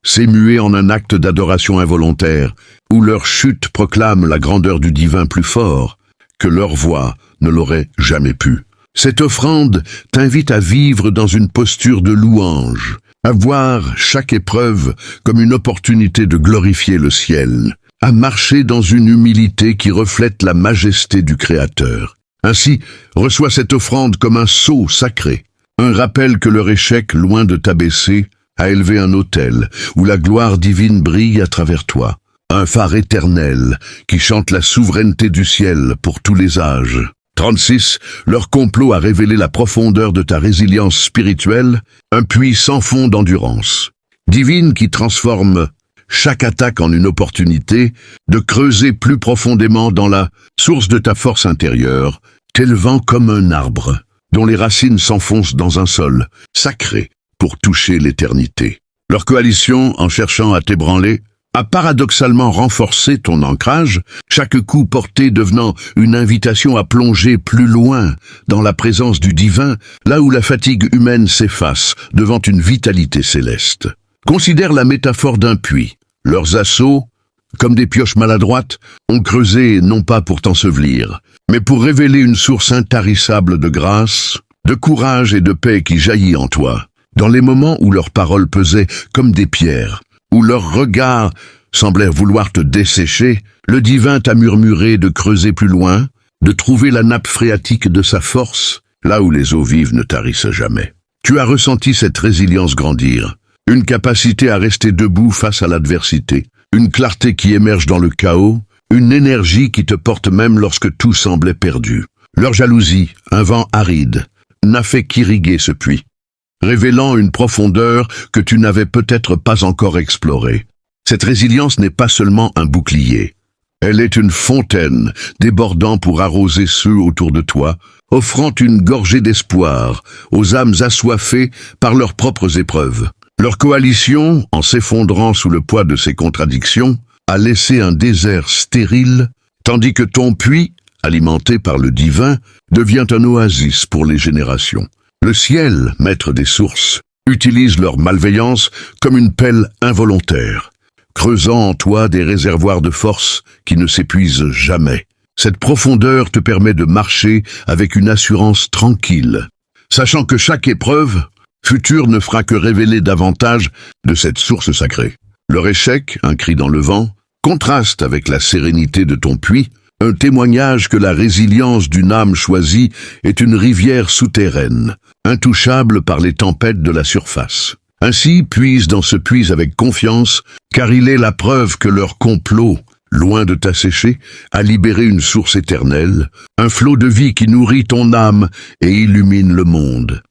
s'est mué en un acte d'adoration involontaire, où leur chute proclame la grandeur du divin plus fort que leur voix ne l'aurait jamais pu. Cette offrande t'invite à vivre dans une posture de louange, à voir chaque épreuve comme une opportunité de glorifier le ciel, à marcher dans une humilité qui reflète la majesté du Créateur. Ainsi, reçois cette offrande comme un sceau sacré, un rappel que leur échec, loin de t'abaisser, a élevé un autel où la gloire divine brille à travers toi, un phare éternel qui chante la souveraineté du ciel pour tous les âges. 36. Leur complot a révélé la profondeur de ta résilience spirituelle, un puits sans fond d'endurance, divine qui transforme chaque attaque en une opportunité de creuser plus profondément dans la source de ta force intérieure, t'élevant comme un arbre dont les racines s'enfoncent dans un sol sacré pour toucher l'éternité. Leur coalition, en cherchant à t'ébranler, a paradoxalement renforcé ton ancrage, chaque coup porté devenant une invitation à plonger plus loin dans la présence du divin, là où la fatigue humaine s'efface devant une vitalité céleste. Considère la métaphore d'un puits. Leurs assauts, comme des pioches maladroites, ont creusé non pas pour t'ensevelir, mais pour révéler une source intarissable de grâce, de courage et de paix qui jaillit en toi. Dans les moments où leurs paroles pesaient comme des pierres, où leurs regards semblaient vouloir te dessécher, le divin t'a murmuré de creuser plus loin, de trouver la nappe phréatique de sa force, là où les eaux vives ne tarissent jamais. Tu as ressenti cette résilience grandir, une capacité à rester debout face à l'adversité, une clarté qui émerge dans le chaos, une énergie qui te porte même lorsque tout semblait perdu. Leur jalousie, un vent aride, n'a fait qu'irriguer ce puits, révélant une profondeur que tu n'avais peut-être pas encore explorée. Cette résilience n'est pas seulement un bouclier. Elle est une fontaine débordant pour arroser ceux autour de toi, offrant une gorgée d'espoir aux âmes assoiffées par leurs propres épreuves. Leur coalition, en s'effondrant sous le poids de ces contradictions, a laissé un désert stérile, tandis que ton puits, alimenté par le divin, devient un oasis pour les générations. Le ciel, maître des sources, utilise leur malveillance comme une pelle involontaire, creusant en toi des réservoirs de force qui ne s'épuisent jamais. Cette profondeur te permet de marcher avec une assurance tranquille, sachant que chaque épreuve future ne fera que révéler davantage de cette source sacrée. Leur échec, un cri dans le vent, contraste avec la sérénité de ton puits, un témoignage que la résilience d'une âme choisie est une rivière souterraine, intouchable par les tempêtes de la surface. Ainsi, puise dans ce puits avec confiance, car il est la preuve que leur complot, loin de t'assécher, a libéré une source éternelle, un flot de vie qui nourrit ton âme et illumine le monde.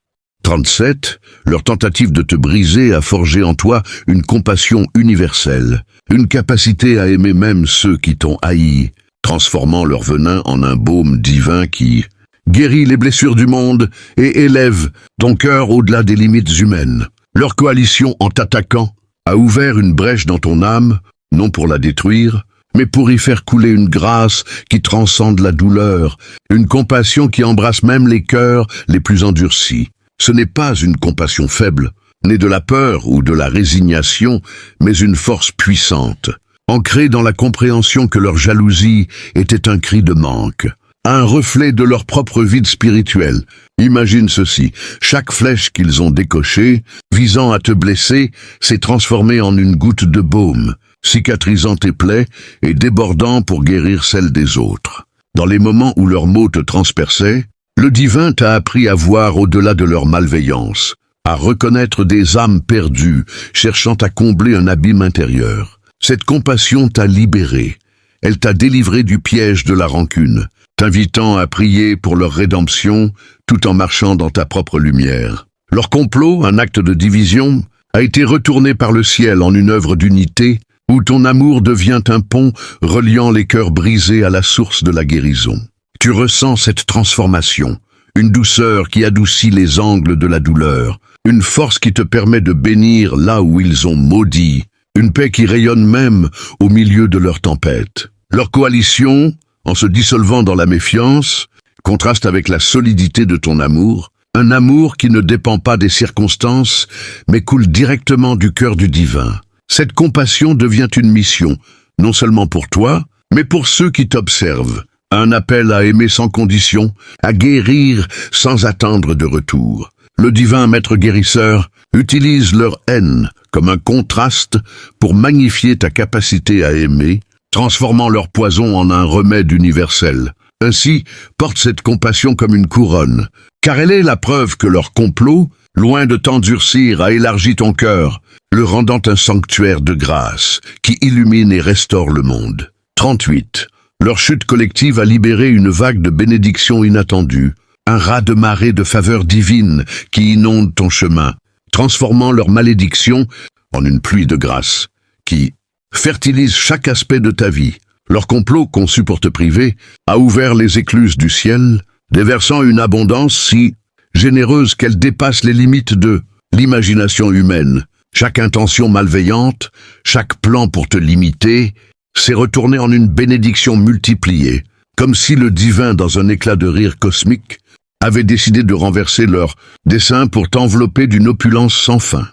37. Leur tentative de te briser a forgé en toi une compassion universelle, une capacité à aimer même ceux qui t'ont haï, transformant leur venin en un baume divin qui guérit les blessures du monde et élève ton cœur au-delà des limites humaines. Leur coalition, en t'attaquant, a ouvert une brèche dans ton âme, non pour la détruire, mais pour y faire couler une grâce qui transcende la douleur, une compassion qui embrasse même les cœurs les plus endurcis. Ce n'est pas une compassion faible, née de la peur ou de la résignation, mais une force puissante, ancrée dans la compréhension que leur jalousie était un cri de manque, un reflet de leur propre vide spirituel. Imagine ceci, chaque flèche qu'ils ont décochée, visant à te blesser, s'est transformée en une goutte de baume, cicatrisant tes plaies et débordant pour guérir celles des autres. Dans les moments où leurs mots te transperçaient, le divin t'a appris à voir au-delà de leur malveillance, à reconnaître des âmes perdues, cherchant à combler un abîme intérieur. Cette compassion t'a libéré, elle t'a délivré du piège de la rancune, t'invitant à prier pour leur rédemption tout en marchant dans ta propre lumière. Leur complot, un acte de division, a été retourné par le ciel en une œuvre d'unité où ton amour devient un pont reliant les cœurs brisés à la source de la guérison. Tu ressens cette transformation, une douceur qui adoucit les angles de la douleur, une force qui te permet de bénir là où ils ont maudit, une paix qui rayonne même au milieu de leur tempête. Leur coalition, en se dissolvant dans la méfiance, contraste avec la solidité de ton amour, un amour qui ne dépend pas des circonstances, mais coule directement du cœur du divin. Cette compassion devient une mission, non seulement pour toi, mais pour ceux qui t'observent. Un appel à aimer sans condition, à guérir sans attendre de retour. Le divin maître guérisseur utilise leur haine comme un contraste pour magnifier ta capacité à aimer, transformant leur poison en un remède universel. Ainsi, porte cette compassion comme une couronne, car elle est la preuve que leur complot, loin de t'endurcir, a élargi ton cœur, le rendant un sanctuaire de grâce qui illumine et restaure le monde. 38. Leur chute collective a libéré une vague de bénédictions inattendues, un raz-de-marée de faveurs divines qui inonde ton chemin, transformant leur malédiction en une pluie de grâce qui fertilise chaque aspect de ta vie. Leur complot, conçu pour te priver, a ouvert les écluses du ciel, déversant une abondance si généreuse qu'elle dépasse les limites de l'imagination humaine. Chaque intention malveillante, chaque plan pour te limiter, s'est retourné en une bénédiction multipliée, comme si le divin, dans un éclat de rire cosmique, avait décidé de renverser leur dessein pour t'envelopper d'une opulence sans fin.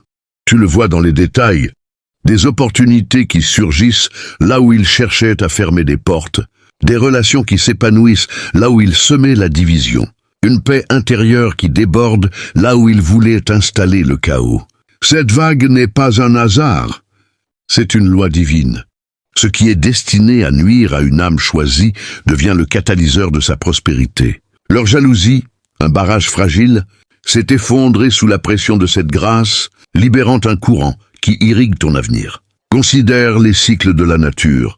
Tu le vois dans les détails, des opportunités qui surgissent là où ils cherchaient à fermer des portes, des relations qui s'épanouissent là où ils semaient la division, une paix intérieure qui déborde là où ils voulaient installer le chaos. Cette vague n'est pas un hasard, c'est une loi divine. Ce qui est destiné à nuire à une âme choisie devient le catalyseur de sa prospérité. Leur jalousie, un barrage fragile, s'est effondré sous la pression de cette grâce, libérant un courant qui irrigue ton avenir. Considère les cycles de la nature.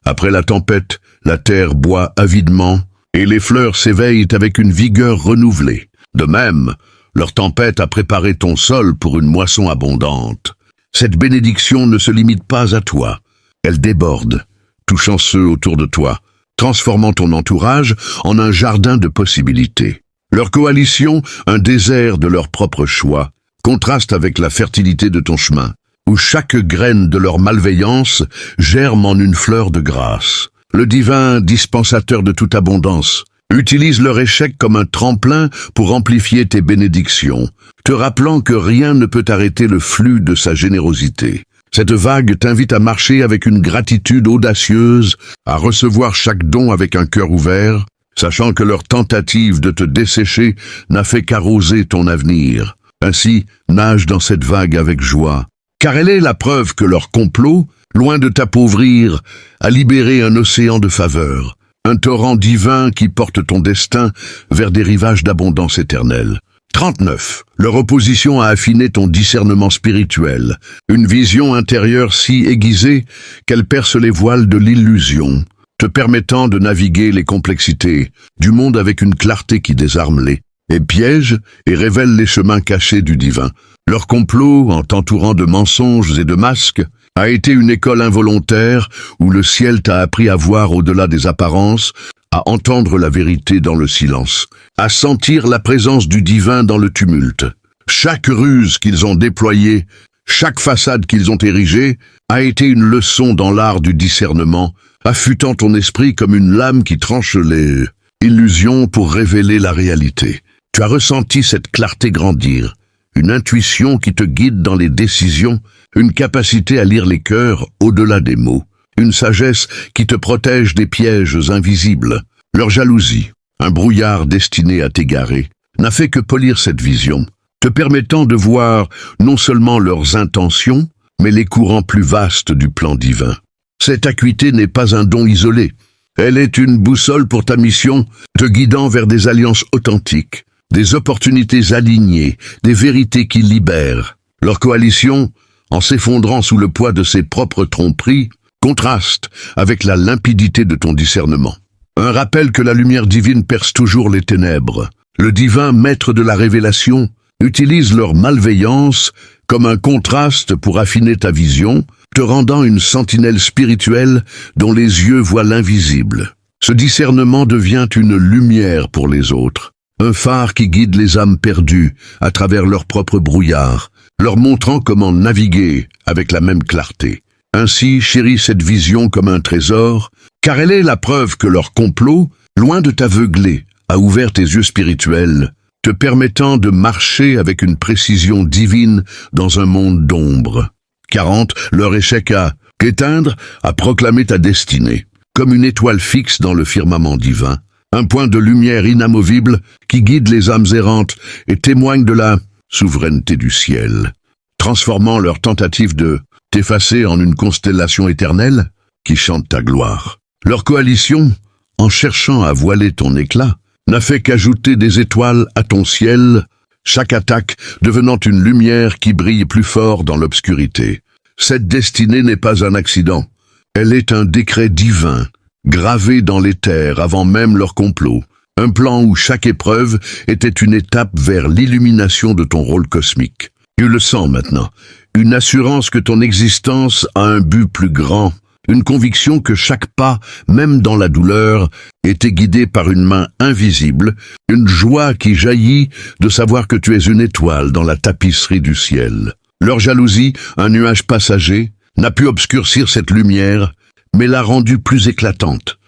Après la tempête, la terre boit avidement et les fleurs s'éveillent avec une vigueur renouvelée. De même, leur tempête a préparé ton sol pour une moisson abondante. Cette bénédiction ne se limite pas à toi. Elle déborde, touchant ceux autour de toi, transformant ton entourage en un jardin de possibilités. Leur coalition, un désert de leur propre choix, contraste avec la fertilité de ton chemin, où chaque graine de leur malveillance germe en une fleur de grâce. Le divin, dispensateur de toute abondance, utilise leur échec comme un tremplin pour amplifier tes bénédictions, te rappelant que rien ne peut arrêter le flux de sa générosité. Cette vague t'invite à marcher avec une gratitude audacieuse, à recevoir chaque don avec un cœur ouvert, sachant que leur tentative de te dessécher n'a fait qu'arroser ton avenir. Ainsi, nage dans cette vague avec joie, car elle est la preuve que leur complot, loin de t'appauvrir, a libéré un océan de faveur, un torrent divin qui porte ton destin vers des rivages d'abondance éternelle. 39. Leur opposition a affiné ton discernement spirituel, une vision intérieure si aiguisée qu'elle perce les voiles de l'illusion, te permettant de naviguer les complexités du monde avec une clarté qui désarme les pièges et révèle les chemins cachés du divin. Leur complot, en t'entourant de mensonges et de masques, a été une école involontaire où le ciel t'a appris à voir au-delà des apparences, à entendre la vérité dans le silence, à sentir la présence du divin dans le tumulte. Chaque ruse qu'ils ont déployée, chaque façade qu'ils ont érigée, a été une leçon dans l'art du discernement, affûtant ton esprit comme une lame qui tranche les illusions pour révéler la réalité. Tu as ressenti cette clarté grandir, une intuition qui te guide dans les décisions, une capacité à lire les cœurs au-delà des mots, une sagesse qui te protège des pièges invisibles. Leur jalousie, un brouillard destiné à t'égarer, n'a fait que polir cette vision, te permettant de voir non seulement leurs intentions, mais les courants plus vastes du plan divin. Cette acuité n'est pas un don isolé, elle est une boussole pour ta mission, te guidant vers des alliances authentiques, des opportunités alignées, des vérités qui libèrent. Leur coalition, en s'effondrant sous le poids de ses propres tromperies, contraste avec la limpidité de ton discernement. Un rappel que la lumière divine perce toujours les ténèbres. Le divin maître de la révélation utilise leur malveillance comme un contraste pour affiner ta vision, te rendant une sentinelle spirituelle dont les yeux voient l'invisible. Ce discernement devient une lumière pour les autres, un phare qui guide les âmes perdues à travers leur propre brouillard, leur montrant comment naviguer avec la même clarté. Ainsi, chéris cette vision comme un trésor, car elle est la preuve que leur complot, loin de t'aveugler, a ouvert tes yeux spirituels, te permettant de marcher avec une précision divine dans un monde d'ombre. 40. Leur échec à éteindre, à proclamer ta destinée, comme une étoile fixe dans le firmament divin, un point de lumière inamovible qui guide les âmes errantes et témoigne de la souveraineté du ciel, transformant leur tentative de t'effacer en une constellation éternelle qui chante ta gloire. Leur coalition, en cherchant à voiler ton éclat, n'a fait qu'ajouter des étoiles à ton ciel, chaque attaque devenant une lumière qui brille plus fort dans l'obscurité. Cette destinée n'est pas un accident, elle est un décret divin, gravé dans les terres avant même leur complot, un plan où chaque épreuve était une étape vers l'illumination de ton rôle cosmique. Tu le sens maintenant, une assurance que ton existence a un but plus grand, une conviction que chaque pas, même dans la douleur, était guidé par une main invisible, une joie qui jaillit de savoir que tu es une étoile dans la tapisserie du ciel. Leur jalousie, un nuage passager, n'a pu obscurcir cette lumière, mais l'a rendue plus éclatante.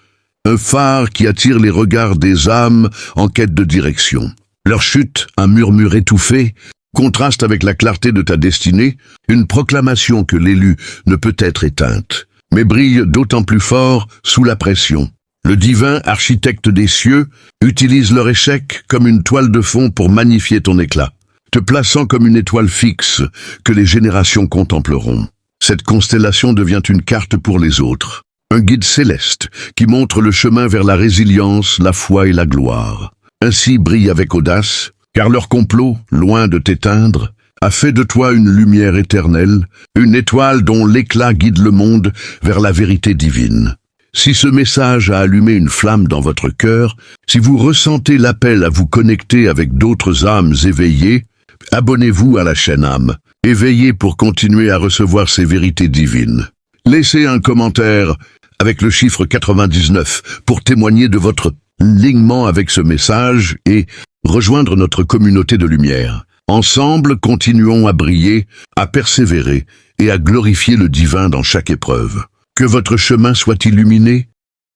Un phare qui attire les regards des âmes en quête de direction. Leur chute, un murmure étouffé, contraste avec la clarté de ta destinée, une proclamation que l'élu ne peut être éteinte, mais brille d'autant plus fort sous la pression. Le divin architecte des cieux utilise leur échec comme une toile de fond pour magnifier ton éclat, te plaçant comme une étoile fixe que les générations contempleront. Cette constellation devient une carte pour les autres, un guide céleste qui montre le chemin vers la résilience, la foi et la gloire. Ainsi brille avec audace, car leur complot, loin de t'éteindre, a fait de toi une lumière éternelle, une étoile dont l'éclat guide le monde vers la vérité divine. Si ce message a allumé une flamme dans votre cœur, si vous ressentez l'appel à vous connecter avec d'autres âmes éveillées, abonnez-vous à la chaîne âme, éveillée pour continuer à recevoir ces vérités divines. Laissez un commentaire avec le chiffre 99 pour témoigner de votre alignement avec ce message et rejoindre notre communauté de lumière. Ensemble, continuons à briller, à persévérer et à glorifier le divin dans chaque épreuve. Que votre chemin soit illuminé